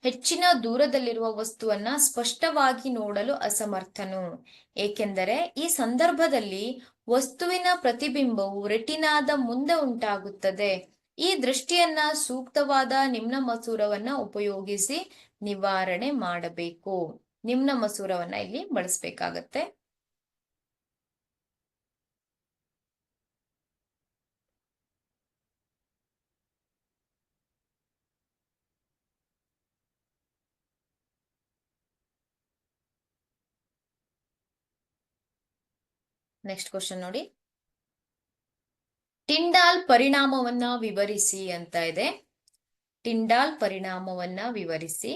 ಹೆಚ್ಚಿನ ದೂರದಲ್ಲಿರುವ ವಸ್ತುವನ್ನ ಸ್ಪಷ್ಟವಾಗಿ ನೋಡಲು ಅಸಮರ್ಥನು, ಏಕೆಂದರೆ ಈ ಸಂದರ್ಭದಲ್ಲಿ ವಸ್ತುವಿನ ಪ್ರತಿಬಿಂಬವು ರೆಟಿನಾದ ಮುಂದೆ ಉಂಟಾಗುತ್ತದೆ. ಈ ದೃಷ್ಟಿಯನ್ನ ಸೂಕ್ತವಾದ ನಿಮ್ನ ಮಸೂರವನ್ನ ಉಪಯೋಗಿಸಿ ನಿವಾರಣೆ ಮಾಡಬೇಕು. ನಿಮ್ನ ಮಸೂರವನ್ನ ಇಲ್ಲಿ ಬಳಸಬೇಕಾಗತ್ತೆ. ನೆಕ್ಸ್ಟ್ ಕ್ವಶನ್ ನೋಡಿ. ಟಿಂಡಾಲ್ ಪರಿಣಾಮವನ್ನ ವಿವರಿಸಿ ಅಂತ ಇದೆ. ಟಿಂಡಾಲ್ ಪರಿಣಾಮವನ್ನ ವಿವರಿಸಿ.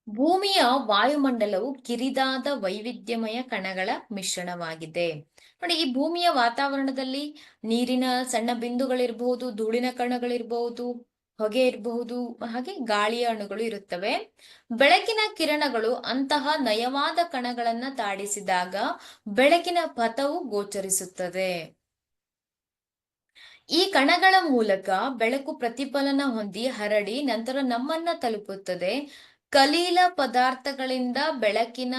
ಭೂಮಿಯ ವಾಯುಮಂಡಲವು ಕಿರಿದಾದ ವೈವಿಧ್ಯಮಯ ಕಣಗಳ ಮಿಶ್ರಣವಾಗಿದೆ. ನೋಡಿ, ಈ ಭೂಮಿಯ ವಾತಾವರಣದಲ್ಲಿ ನೀರಿನ ಸಣ್ಣ ಬಿಂದುಗಳಿರಬಹುದು, ಧೂಳಿನ ಕಣಗಳಿರಬಹುದು, ಹೊಗೆ ಇರಬಹುದು, ಹಾಗೆ ಗಾಳಿಯ ಅಣುಗಳು ಇರುತ್ತವೆ. ಬೆಳಕಿನ ಕಿರಣಗಳು ಅಂತಹ ನಯವಾದ ಕಣಗಳನ್ನ ತಾಡಿಸಿದಾಗ ಬೆಳಕಿನ ಪಥವು ಗೋಚರಿಸುತ್ತದೆ. ಈ ಕಣಗಳ ಮೂಲಕ ಬೆಳಕು ಪ್ರತಿಫಲನ ಹೊಂದಿ ಹರಡಿ ನಂತರ ನಮ್ಮನ್ನ ತಲುಪುತ್ತದೆ. ಕಲೀಲ ಪದಾರ್ಥಗಳಿಂದ ಬೆಳಕಿನ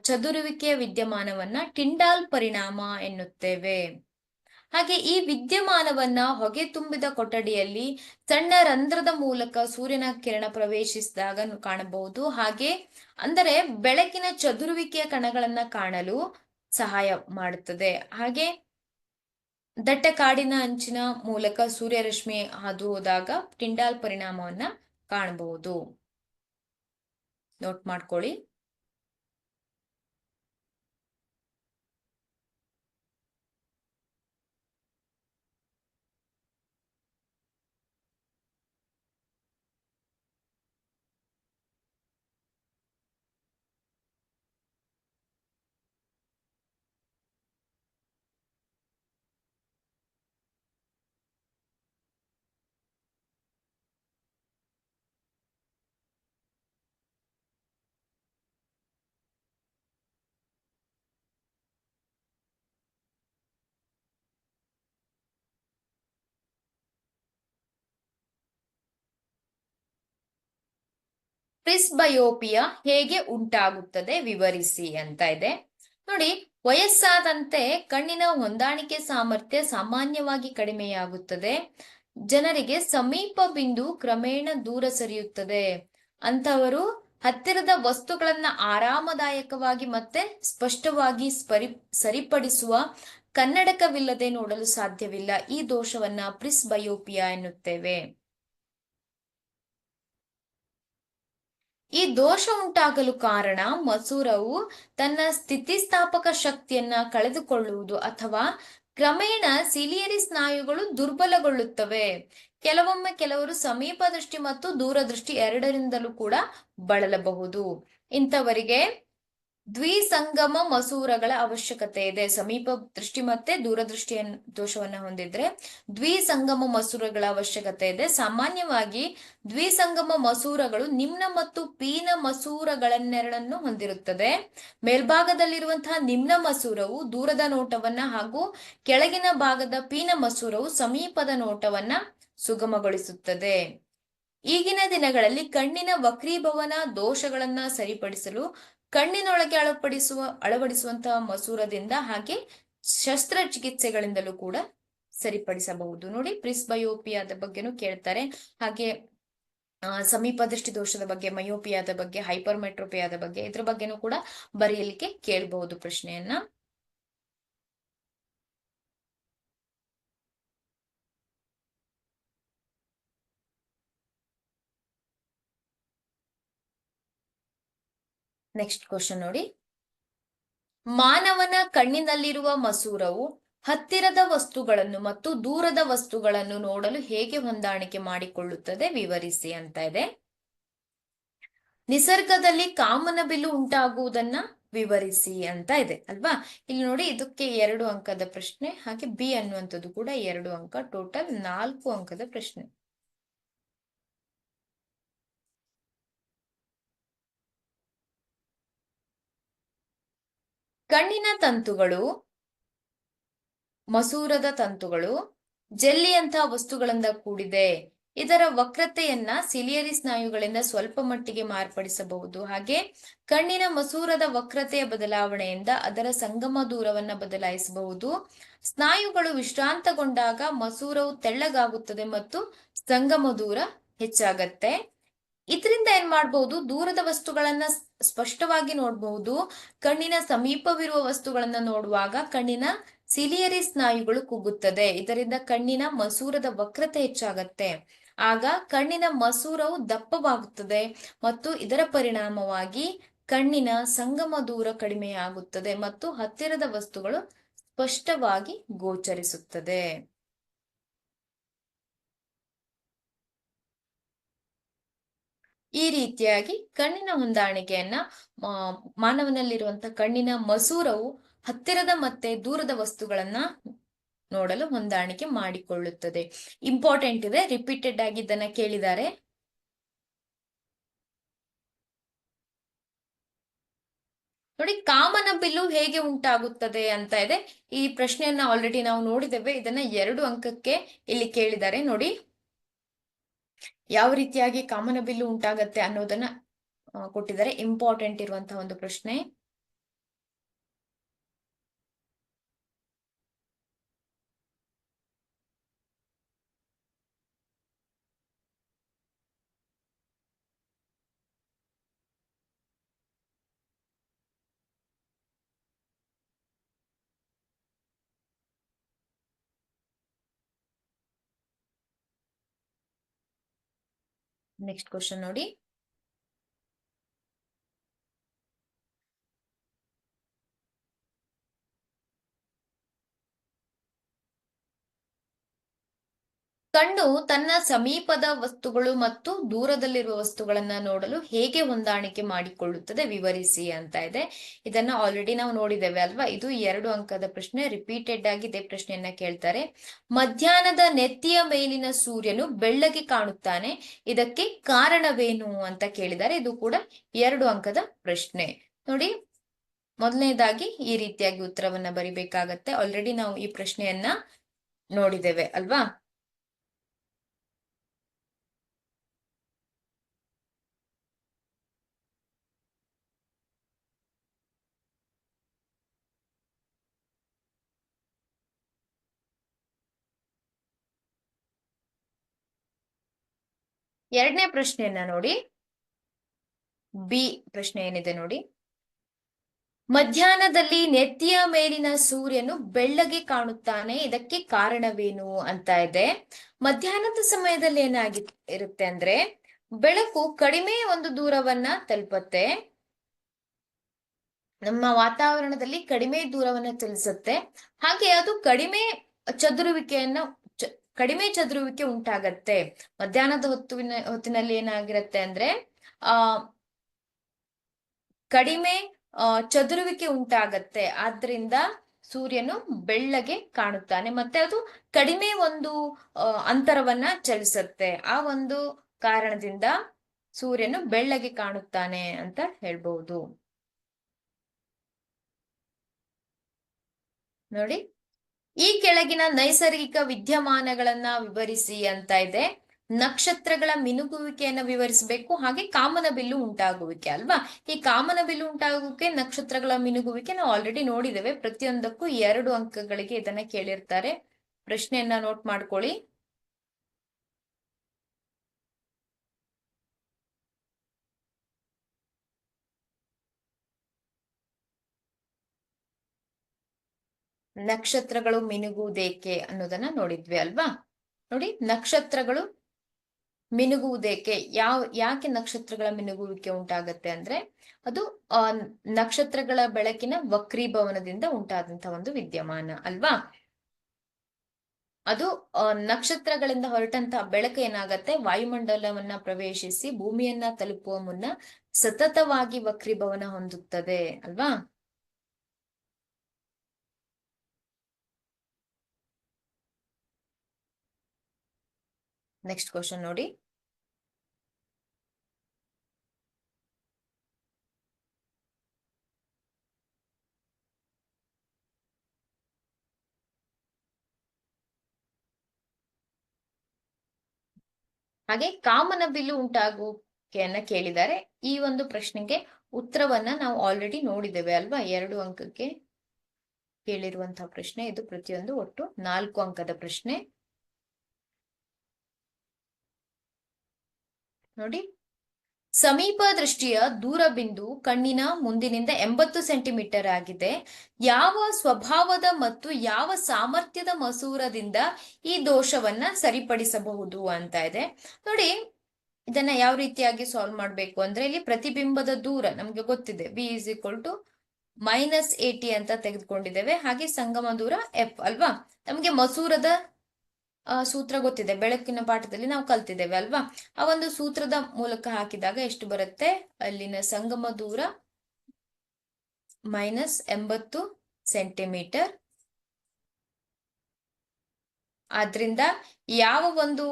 ಚದುರುವಿಕೆಯ ವಿದ್ಯಮಾನವನ್ನ ಟಿಂಡಾಲ್ ಪರಿಣಾಮ ಎನ್ನುತ್ತೇವೆ. ಹಾಗೆ ಈ ವಿದ್ಯಮಾನವನ್ನ ಹೊಗೆ ತುಂಬಿದ ಕೊಠಡಿಯಲ್ಲಿ ಸಣ್ಣ ರಂಧ್ರದ ಮೂಲಕ ಸೂರ್ಯನ ಕಿರಣ ಪ್ರವೇಶಿಸಿದಾಗ ಕಾಣಬಹುದು. ಹಾಗೆ ಅಂದರೆ ಬೆಳಕಿನ ಚದುರುವಿಕೆಯ ಕಣಗಳನ್ನ ಕಾಣಲು ಸಹಾಯ ಮಾಡುತ್ತದೆ. ಹಾಗೆ ದಟ್ಟ ಕಾಡಿನ ಅಂಚಿನ ಮೂಲಕ ಸೂರ್ಯರಶ್ಮಿ ಹಾದು ಹೋದಾಗ ಟಿಂಡಾಲ್ ಪರಿಣಾಮವನ್ನ ಕಾಣಬಹುದು. ನೋಟ್ ಮಾಡ್ಕೊಳ್ಳಿ. ಪ್ರಿಸ್ಬಯೋಪಿಯಾ ಹೇಗೆ ಉಂಟಾಗುತ್ತದೆ ವಿವರಿಸಿ ಅಂತ ಇದೆ. ನೋಡಿ, ವಯಸ್ಸಾದಂತೆ ಕಣ್ಣಿನ ಹೊಂದಾಣಿಕೆ ಸಾಮರ್ಥ್ಯ ಸಾಮಾನ್ಯವಾಗಿ ಕಡಿಮೆಯಾಗುತ್ತದೆ. ಜನರಿಗೆ ಸಮೀಪ ಬಿಂದು ಕ್ರಮೇಣ ದೂರ ಸರಿಯುತ್ತದೆ. ಅಂತವರು ಹತ್ತಿರದ ವಸ್ತುಗಳನ್ನ ಆರಾಮದಾಯಕವಾಗಿ ಮತ್ತೆ ಸ್ಪಷ್ಟವಾಗಿ ಸರಿಪಡಿಸುವ ಕನ್ನಡಕವಿಲ್ಲದೆ ನೋಡಲು ಸಾಧ್ಯವಿಲ್ಲ. ಈ ದೋಷವನ್ನ ಪ್ರಿಸ್ಬಯೋಪಿಯಾ ಎನ್ನುತ್ತೇವೆ. ಈ ದೋಷ ಉಂಟಾಗಲು ಕಾರಣ ಮಸೂರವು ತನ್ನ ಸ್ಥಿತಿಸ್ಥಾಪಕ ಶಕ್ತಿಯನ್ನ ಕಳೆದುಕೊಳ್ಳುವುದು ಅಥವಾ ಕ್ರಮೇಣ ಸಿಲಿಯರಿ ಸ್ನಾಯುಗಳು ದುರ್ಬಲಗೊಳ್ಳುತ್ತವೆ. ಕೆಲವೊಮ್ಮೆ ಕೆಲವರು ಸಮೀಪ ದೃಷ್ಟಿ ಮತ್ತು ದೂರದೃಷ್ಟಿ ಎರಡರಿಂದಲೂ ಕೂಡ ಬಳಲಬಹುದು. ಇಂಥವರಿಗೆ ದ್ವಿಸಂಗಮ ಮಸೂರಗಳ ಅವಶ್ಯಕತೆ ಇದೆ. ಸಮೀಪ ದೃಷ್ಟಿ ಮತ್ತೆ ದೂರದೃಷ್ಟಿಯ ದೋಷವನ್ನ ಹೊಂದಿದ್ರೆ ದ್ವಿಸಂಗಮ ಮಸೂರಗಳ ಅವಶ್ಯಕತೆ ಇದೆ. ಸಾಮಾನ್ಯವಾಗಿ ದ್ವಿಸಂಗಮ ಮಸೂರಗಳು ನಿಮ್ನ ಮತ್ತು ಪೀನ ಮಸೂರಗಳನ್ನೆರಡನ್ನು ಹೊಂದಿರುತ್ತದೆ. ಮೇಲ್ಭಾಗದಲ್ಲಿರುವಂತಹ ನಿಮ್ನ ಮಸೂರವು ದೂರದ ನೋಟವನ್ನ ಹಾಗೂ ಕೆಳಗಿನ ಭಾಗದ ಪೀನ ಮಸೂರವು ಸಮೀಪದ ನೋಟವನ್ನ ಸುಗಮಗೊಳಿಸುತ್ತದೆ. ಈಗಿನ ದಿನಗಳಲ್ಲಿ ಕಣ್ಣಿನ ವಕ್ರೀಭವನ ದೋಷಗಳನ್ನ ಸರಿಪಡಿಸಲು ಕಣ್ಣಿನೊಳಗೆ ಅಳವಡಿಸುವಂತಹ ಮಸೂರದಿಂದ ಹಾಗೆ ಶಸ್ತ್ರಚಿಕಿತ್ಸೆಗಳಿಂದಲೂ ಕೂಡ ಸರಿಪಡಿಸಬಹುದು. ನೋಡಿ, ಪ್ರಿಸ್ಬಯೋಪಿಯಾದ ಬಗ್ಗೆನೂ ಕೇಳ್ತಾರೆ. ಹಾಗೆ ಸಮೀಪ ದೃಷ್ಟಿ ದೋಷದ ಬಗ್ಗೆ, ಮಯೋಪಿಯಾದ ಬಗ್ಗೆ, ಹೈಪರ್ಮೆಟ್ರೋಪಿಯಾದ ಬಗ್ಗೆ, ಇದ್ರ ಬಗ್ಗೆನೂ ಕೂಡ ಬರೆಯಲಿಕ್ಕೆ ಕೇಳಬಹುದು ಪ್ರಶ್ನೆಯನ್ನ. ನೆಕ್ಸ್ಟ್ ಕ್ವಶನ್ ನೋಡಿ, ಮಾನವನ ಕಣ್ಣಿನಲ್ಲಿರುವ ಮಸೂರವು ಹತ್ತಿರದ ವಸ್ತುಗಳನ್ನು ಮತ್ತು ದೂರದ ವಸ್ತುಗಳನ್ನು ನೋಡಲು ಹೇಗೆ ಹೊಂದಾಣಿಕೆ ಮಾಡಿಕೊಳ್ಳುತ್ತದೆ, ವಿವರಿಸಿ ಅಂತ ಇದೆ. ನಿಸರ್ಗದಲ್ಲಿ ಕಾಮನಬಿಲ್ಲು ಉಂಟಾಗುವುದನ್ನ ವಿವರಿಸಿ ಅಂತ ಇದೆ ಅಲ್ವಾ. ಇಲ್ಲಿ ನೋಡಿ, ಇದಕ್ಕೆ 2 ಅಂಕದ ಪ್ರಶ್ನೆ, ಹಾಗೆ ಬಿ ಅನ್ನುವಂಥದ್ದು ಕೂಡ 2 ಅಂಕ, ಟೋಟಲ್ 4 ಅಂಕದ ಪ್ರಶ್ನೆ. ಕಣ್ಣಿನ ತಂತುಗಳು, ಮಸೂರದ ತಂತುಗಳು ಜೆಲ್ಲಿಯಂತಹ ವಸ್ತುಗಳಿಂದ ಕೂಡಿದೆ. ಇದರ ವಕ್ರತೆಯನ್ನ ಸಿಲಿಯರಿ ಸ್ನಾಯುಗಳಿಂದ ಸ್ವಲ್ಪ ಮಟ್ಟಿಗೆ ಮಾರ್ಪಡಿಸಬಹುದು. ಹಾಗೆ ಕಣ್ಣಿನ ಮಸೂರದ ವಕ್ರತೆಯ ಬದಲಾವಣೆಯಿಂದ ಅದರ ಸಂಗಮ ದೂರವನ್ನ ಬದಲಾಯಿಸಬಹುದು. ಸ್ನಾಯುಗಳು ವಿಶ್ರಾಂತಗೊಂಡಾಗ ಮಸೂರವು ತೆಳ್ಳಗಾಗುತ್ತದೆ ಮತ್ತು ಸಂಗಮ ದೂರ ಹೆಚ್ಚಾಗತ್ತೆ. ಇದರಿಂದ ಏನ್ ಮಾಡಬಹುದು, ದೂರದ ವಸ್ತುಗಳನ್ನ ಸ್ಪಷ್ಟವಾಗಿ ನೋಡಬಹುದು. ಕಣ್ಣಿನ ಸಮೀಪವಿರುವ ವಸ್ತುಗಳನ್ನ ನೋಡುವಾಗ ಕಣ್ಣಿನ ಸಿಲಿಯರಿ ಸ್ನಾಯುಗಳು ಕುಗ್ಗುತ್ತದೆ. ಇದರಿಂದ ಕಣ್ಣಿನ ಮಸೂರದ ವಕ್ರತೆ ಹೆಚ್ಚಾಗತ್ತೆ. ಆಗ ಕಣ್ಣಿನ ಮಸೂರವು ದಪ್ಪವಾಗುತ್ತದೆ ಮತ್ತು ಇದರ ಪರಿಣಾಮವಾಗಿ ಕಣ್ಣಿನ ಸಂಗಮ ದೂರ ಕಡಿಮೆಯಾಗುತ್ತದೆ ಮತ್ತು ಹತ್ತಿರದ ವಸ್ತುಗಳು ಸ್ಪಷ್ಟವಾಗಿ ಗೋಚರಿಸುತ್ತದೆ. ಈ ರೀತಿಯಾಗಿ ಕಣ್ಣಿನ ಹೊಂದಾಣಿಕೆಯನ್ನ ಮಾನವನಲ್ಲಿರುವಂತಹ ಕಣ್ಣಿನ ಮಸೂರವು ಹತ್ತಿರದ ಮತ್ತೆ ದೂರದ ವಸ್ತುಗಳನ್ನ ನೋಡಲು ಹೊಂದಾಣಿಕೆ ಮಾಡಿಕೊಳ್ಳುತ್ತದೆ. ಇಂಪಾರ್ಟೆಂಟ್ ಇದೆ, ರಿಪೀಟೆಡ್ ಆಗಿ ಇದನ್ನ ಕೇಳಿದ್ದಾರೆ. ನೋಡಿ, ಕಾಮನಬಿಲ್ಲು ಹೇಗೆ ಉಂಟಾಗುತ್ತದೆ ಅಂತ ಇದೆ. ಈ ಪ್ರಶ್ನೆಯನ್ನ ಆಲ್ರೆಡಿ ನಾವು ನೋಡಿದ್ದೇವೆ. ಇದನ್ನ 2 ಅಂಕಕ್ಕೆ ಇಲ್ಲಿ ಕೇಳಿದ್ದಾರೆ. ನೋಡಿ, ಯಾವ ರೀತಿಯಾಗಿ ಕಾಮನಬಿಲ್ಲು ಉಂಟಾಗತ್ತೆ ಅನ್ನೋದನ್ನ ಕೊಟ್ಟಿದ್ದಾರೆ. ಇಂಪಾರ್ಟೆಂಟ್ ಇರುವಂತಹ ಒಂದು ಪ್ರಶ್ನೆ. ನೆಕ್ಸ್ಟ್ ಕ್ವಶನ್ ನೋಡಿ, ಕಣ್ಣು ತನ್ನ ಸಮೀಪದ ವಸ್ತುಗಳು ಮತ್ತು ದೂರದಲ್ಲಿರುವ ವಸ್ತುಗಳನ್ನ ನೋಡಲು ಹೇಗೆ ಹೊಂದಾಣಿಕೆ ಮಾಡಿಕೊಳ್ಳುತ್ತದೆ, ವಿವರಿಸಿ ಅಂತ ಇದೆ. ಇದನ್ನ ಆಲ್ರೆಡಿ ನಾವು ನೋಡಿದ್ದೇವೆ ಅಲ್ವಾ. ಇದು 2 ಅಂಕದ ಪ್ರಶ್ನೆ. ರಿಪೀಟೆಡ್ ಆಗಿ ಇದೇ ಪ್ರಶ್ನೆಯನ್ನ ಕೇಳ್ತಾರೆ. ಮಧ್ಯಾಹ್ನದ ನೆತ್ತಿಯ ಮೇಲಿನ ಸೂರ್ಯನು ಬೆಳ್ಳಗೆ ಕಾಣುತ್ತಾನೆ, ಇದಕ್ಕೆ ಕಾರಣವೇನು ಅಂತ ಕೇಳಿದ್ದಾರೆ. ಇದು ಕೂಡ 2 ಅಂಕದ ಪ್ರಶ್ನೆ. ನೋಡಿ, ಮೊದಲನೇದಾಗಿ ಈ ರೀತಿಯಾಗಿ ಉತ್ತರವನ್ನ ಬರಿಬೇಕಾಗತ್ತೆ. ಆಲ್ರೆಡಿ ನಾವು ಈ ಪ್ರಶ್ನೆಯನ್ನ ನೋಡಿದ್ದೇವೆ ಅಲ್ವಾ. ಎರಡನೇ ಪ್ರಶ್ನೆಯನ್ನ ನೋಡಿ, ಬಿ ಪ್ರಶ್ನೆ ಏನಿದೆ ನೋಡಿ, ಮಧ್ಯಾಹ್ನದಲ್ಲಿ ನೆತ್ತಿಯ ಮೇಲಿನ ಸೂರ್ಯನು ಬೆಳ್ಳಗೆ ಕಾಣುತ್ತಾನೆ, ಇದಕ್ಕೆ ಕಾರಣವೇನು ಅಂತ ಇದೆ. ಮಧ್ಯಾಹ್ನದ ಸಮಯದಲ್ಲಿ ಇರುತ್ತೆ ಅಂದ್ರೆ ಬೆಳಕು ಕಡಿಮೆ ಒಂದು ದೂರವನ್ನ ತಲುಪತ್ತೆ, ನಮ್ಮ ವಾತಾವರಣದಲ್ಲಿ ಕಡಿಮೆ ದೂರವನ್ನ ಚಲಿಸುತ್ತೆ. ಹಾಗೆ ಅದು ಕಡಿಮೆ ಚದುರುವಿಕೆ ಉಂಟಾಗತ್ತೆ. ಮಧ್ಯಾಹ್ನದ ಹೊತ್ತಿನಲ್ಲಿ ಏನಾಗಿರುತ್ತೆ ಅಂದ್ರೆ ಕಡಿಮೆ ಚದುರುವಿಕೆ ಉಂಟಾಗತ್ತೆ, ಆದ್ರಿಂದ ಸೂರ್ಯನು ಬೆಳ್ಳಗೆ ಕಾಣುತ್ತಾನೆ. ಮತ್ತೆ ಅದು ಕಡಿಮೆ ಒಂದು ಅಂತರವನ್ನ ಚಲಿಸುತ್ತೆ. ಆ ಒಂದು ಕಾರಣದಿಂದ ಸೂರ್ಯನು ಬೆಳ್ಳಗೆ ಕಾಣುತ್ತಾನೆ ಅಂತ ಹೇಳ್ಬಹುದು. ನೋಡಿ, ಈ ಕೆಳಗಿನ ನೈಸರ್ಗಿಕ ವಿದ್ಯಮಾನಗಳನ್ನ ವಿವರಿಸಿ ಅಂತ ಇದೆ. ನಕ್ಷತ್ರಗಳ ಮಿನುಗುವಿಕೆಯನ್ನ ವಿವರಿಸಬೇಕು, ಹಾಗೆ ಕಾಮನಬಿಲ್ಲು ಉಂಟಾಗುವಿಕೆ ಅಲ್ವಾ. ಈ ಕಾಮನಬಿಲ್ಲು ಉಂಟಾಗುವಿಕೆ, ನಕ್ಷತ್ರಗಳ ಮಿನುಗುವಿಕೆ ನಾವು ಆಲ್ರೆಡಿ ನೋಡಿದ್ದೇವೆ. ಪ್ರತಿಯೊಂದಕ್ಕೂ 2 ಅಂಕಗಳಿಗೆ ಇದನ್ನ ಕೇಳಿರ್ತಾರೆ. ಪ್ರಶ್ನೆಯನ್ನ ನೋಟ್ ಮಾಡ್ಕೊಳ್ಳಿ. ನಕ್ಷತ್ರಗಳು ಮಿನುಗುವುದೇಕೆ ಅನ್ನೋದನ್ನ ನೋಡಿದ್ವಿ ಅಲ್ವಾ. ನೋಡಿ, ನಕ್ಷತ್ರಗಳು ಮಿನುಗುವುದೇಕೆ, ಯಾಕೆ ನಕ್ಷತ್ರಗಳ ಮಿನುಗುವಿಕೆ ಉಂಟಾಗತ್ತೆ ಅಂದ್ರೆ ಅದು ನಕ್ಷತ್ರಗಳ ಬೆಳಕಿನ ವಕ್ರೀಭವನದಿಂದ ಉಂಟಾದಂತಹ ಒಂದು ವಿದ್ಯಮಾನ ಅಲ್ವಾ. ಅದು ನಕ್ಷತ್ರಗಳಿಂದ ಹೊರಟಂತಹ ಬೆಳಕು ಏನಾಗತ್ತೆ, ವಾಯುಮಂಡಲವನ್ನ ಪ್ರವೇಶಿಸಿ ಭೂಮಿಯನ್ನ ತಲುಪುವ ಮುನ್ನ ಸತತವಾಗಿ ವಕ್ರೀಭವನ ಹೊಂದುತ್ತದೆ ಅಲ್ವಾ. ನೆಕ್ಸ್ಟ್ ಕ್ವಶನ್ ನೋಡಿ. ಹಾಗೆ ಕಾಮನಬಿಲ್ಲು ಉಂಟಾಗುವಿಕೆಯನ್ನ ಕೇಳಿದ್ದಾರೆ. ಈ ಒಂದು ಪ್ರಶ್ನೆಗೆ ಉತ್ತರವನ್ನ ನಾವು ಆಲ್ರೆಡಿ ನೋಡಿದ್ದೇವೆ ಅಲ್ವಾ. 2 ಅಂಕಕ್ಕೆ ಕೇಳಿರುವಂತಹ ಪ್ರಶ್ನೆ ಇದು. ಪ್ರತಿಯೊಂದು ಒಟ್ಟು 4 ಅಂಕದ ಪ್ರಶ್ನೆ. ನೋಡಿ, ಸಮೀಪ ದೃಷ್ಟಿಯ ದೂರಬಿಂದು ಕಣ್ಣಿನ ಮುಂದಿನಿಂದ 80 ಸೆಂಟಿಮೀಟರ್ ಆಗಿದೆ. ಯಾವ ಸ್ವಭಾವದ ಮತ್ತು ಯಾವ ಸಾಮರ್ಥ್ಯದ ಮಸೂರದಿಂದ ಈ ದೋಷವನ್ನ ಸರಿಪಡಿಸಬಹುದು ಅಂತ ಇದೆ. ನೋಡಿ, ಇದನ್ನ ಯಾವ ರೀತಿಯಾಗಿ ಸಾಲ್ವ್ ಮಾಡ್ಬೇಕು ಅಂದ್ರೆ, ಇಲ್ಲಿ ಪ್ರತಿಬಿಂಬದ ದೂರ ನಮ್ಗೆ ಗೊತ್ತಿದೆ, v = -80 ಅಂತ ತೆಗೆದುಕೊಂಡಿದ್ದೇವೆ. ಹಾಗೆ ಸಂಗಮ ದೂರ f ಅಲ್ವಾ. ನಮ್ಗೆ ಮಸೂರದ ಸೂತ್ರ ಗೊತ್ತಿದೆ, ಬೆಳಕಿನ ಪಾಠದಲ್ಲಿ ನಾವು ಕಲ್ತಿದ್ದೇವೆ ಅಲ್ವಾ. ಆ ಒಂದು ಸೂತ್ರದ ಮೂಲಕ ಹಾಕಿದಾಗ ಎಷ್ಟು ಬರುತ್ತೆ, ಅಲ್ಲಿನ ಸಂಗಮ ದೂರ -80 ಸೆಂಟಿಮೀಟರ್. ಆದ್ರಿಂದ ಯಾವ ಒಂದು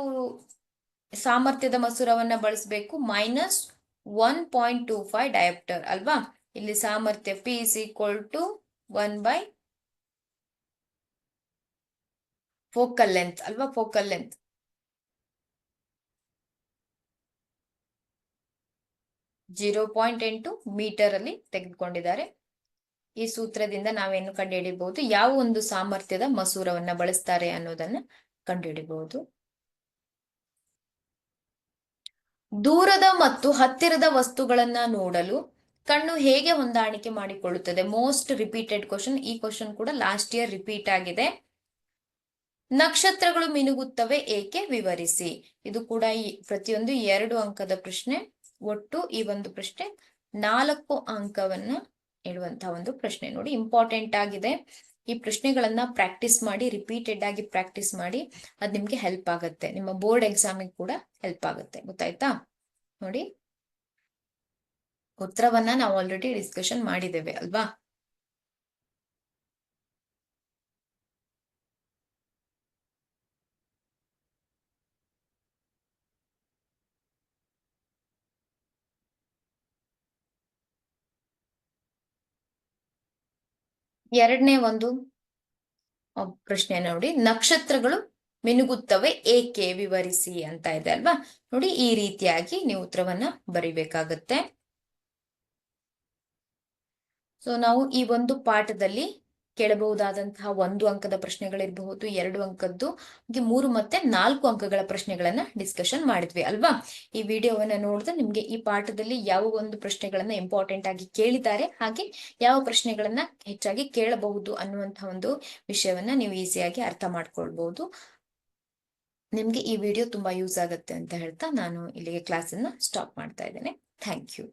ಸಾಮರ್ಥ್ಯದ ಮಸೂರವನ್ನ ಬಳಸಬೇಕು, -1.25 ಡಯಾಪ್ಟರ್ ಅಲ್ವಾ. ಇಲ್ಲಿ ಸಾಮರ್ಥ್ಯ P = 1/, ಫೋಕಲ್ ಲೆಂತ್ ಅಲ್ವಾ. ಫೋಕಲ್ ಲೆಂತ್ 0.8 ಮೀಟರ್ ಅಲ್ಲಿ ತೆಗೆದುಕೊಂಡಿದ್ದಾರೆ. ಈ ಸೂತ್ರದಿಂದ ನಾವೇನು ಕಂಡುಹಿಡಿಯಬಹುದು, ಯಾವ ಒಂದು ಸಾಮರ್ಥ್ಯದ ಮಸೂರವನ್ನ ಬಳಸ್ತಾರೆ ಅನ್ನೋದನ್ನ ಕಂಡುಹಿಡಿಯಬಹುದು. ದೂರದ ಮತ್ತು ಹತ್ತಿರದ ವಸ್ತುಗಳನ್ನ ನೋಡಲು ಕಣ್ಣು ಹೇಗೆ ಹೊಂದಾಣಿಕೆ ಮಾಡಿಕೊಳ್ಳುತ್ತದೆ. Most repeated question. ಈ ಕ್ವಶನ್ ಕೂಡ ಲಾಸ್ಟ್ ಇಯರ್ ರಿಪೀಟ್ ಆಗಿದೆ. ನಕ್ಷತ್ರಗಳು ಮಿನುಗುತ್ತವೆ ಏಕೆ, ವಿವರಿಸಿ. ಇದು ಕೂಡ ಪ್ರತಿಯೊಂದು 2 ಅಂಕದ ಪ್ರಶ್ನೆ. ಒಟ್ಟು ಈ ಒಂದು ಪ್ರಶ್ನೆ 4 ಅಂಕವನ್ನ ಇಡುವಂತಹ ಒಂದು ಪ್ರಶ್ನೆ. ನೋಡಿ, ಇಂಪಾರ್ಟೆಂಟ್ ಆಗಿದೆ. ಈ ಪ್ರಶ್ನೆಗಳನ್ನ ಪ್ರಾಕ್ಟೀಸ್ ಮಾಡಿ, ರಿಪೀಟೆಡ್ ಆಗಿ ಪ್ರಾಕ್ಟೀಸ್ ಮಾಡಿ. ಅದ್ ನಿಮ್ಗೆ ಹೆಲ್ಪ್ ಆಗುತ್ತೆ, ನಿಮ್ಮ ಬೋರ್ಡ್ ಎಕ್ಸಾಮಿಗೆ ಕೂಡ ಹೆಲ್ಪ್ ಆಗುತ್ತೆ. ಗೊತ್ತಾಯ್ತಾ. ನೋಡಿ, ಉತ್ತರವನ್ನ ನಾವು ಆಲ್ರೆಡಿ ಡಿಸ್ಕಷನ್ ಮಾಡಿದ್ದೇವೆ ಅಲ್ವಾ. ಎರಡನೇ ಒಂದು ಪ್ರಶ್ನೆ ನೋಡಿ, ನಕ್ಷತ್ರಗಳು ಮಿನುಗುತ್ತವೆ ಏಕೆ, ವಿವರಿಸಿ ಅಂತ ಇದೆ ಅಲ್ವಾ. ನೋಡಿ, ಈ ರೀತಿಯಾಗಿ ನೀವು ಉತ್ತರವನ್ನ ಬರಿಬೇಕಾಗತ್ತೆ. ಸೊ ನಾವು ಈ ಒಂದು ಪಾಠದಲ್ಲಿ ಕೇಳಬಹುದಾದಂತಹ 1 ಅಂಕದ ಪ್ರಶ್ನೆಗಳಿರಬಹುದು, 2 ಅಂಕದ್ದು, 3 ಮತ್ತೆ 4 ಅಂಕಗಳ ಪ್ರಶ್ನೆಗಳನ್ನ ಡಿಸ್ಕಷನ್ ಮಾಡಿದ್ವಿ ಅಲ್ವಾ. ಈ ವಿಡಿಯೋವನ್ನ ನೋಡಿದ್ರೆ ನಿಮ್ಗೆ ಈ ಪಾಠದಲ್ಲಿ ಯಾವ ಒಂದು ಪ್ರಶ್ನೆಗಳನ್ನ ಇಂಪಾರ್ಟೆಂಟ್ ಆಗಿ ಕೇಳಿದ್ದಾರೆ, ಹಾಗೆ ಯಾವ ಪ್ರಶ್ನೆಗಳನ್ನ ಹೆಚ್ಚಾಗಿ ಕೇಳಬಹುದು ಅನ್ನುವಂತಹ ಒಂದು ವಿಷಯವನ್ನ ನೀವು ಈಸಿಯಾಗಿ ಅರ್ಥ ಮಾಡ್ಕೊಳ್ಬಹುದು. ನಿಮ್ಗೆ ಈ ವಿಡಿಯೋ ತುಂಬಾ ಯೂಸ್ ಆಗುತ್ತೆ ಅಂತ ಹೇಳ್ತಾ ನಾನು ಇಲ್ಲಿಗೆ ಕ್ಲಾಸನ್ನ ಸ್ಟಾಪ್ ಮಾಡ್ತಾ ಇದ್ದೇನೆ. Thank you.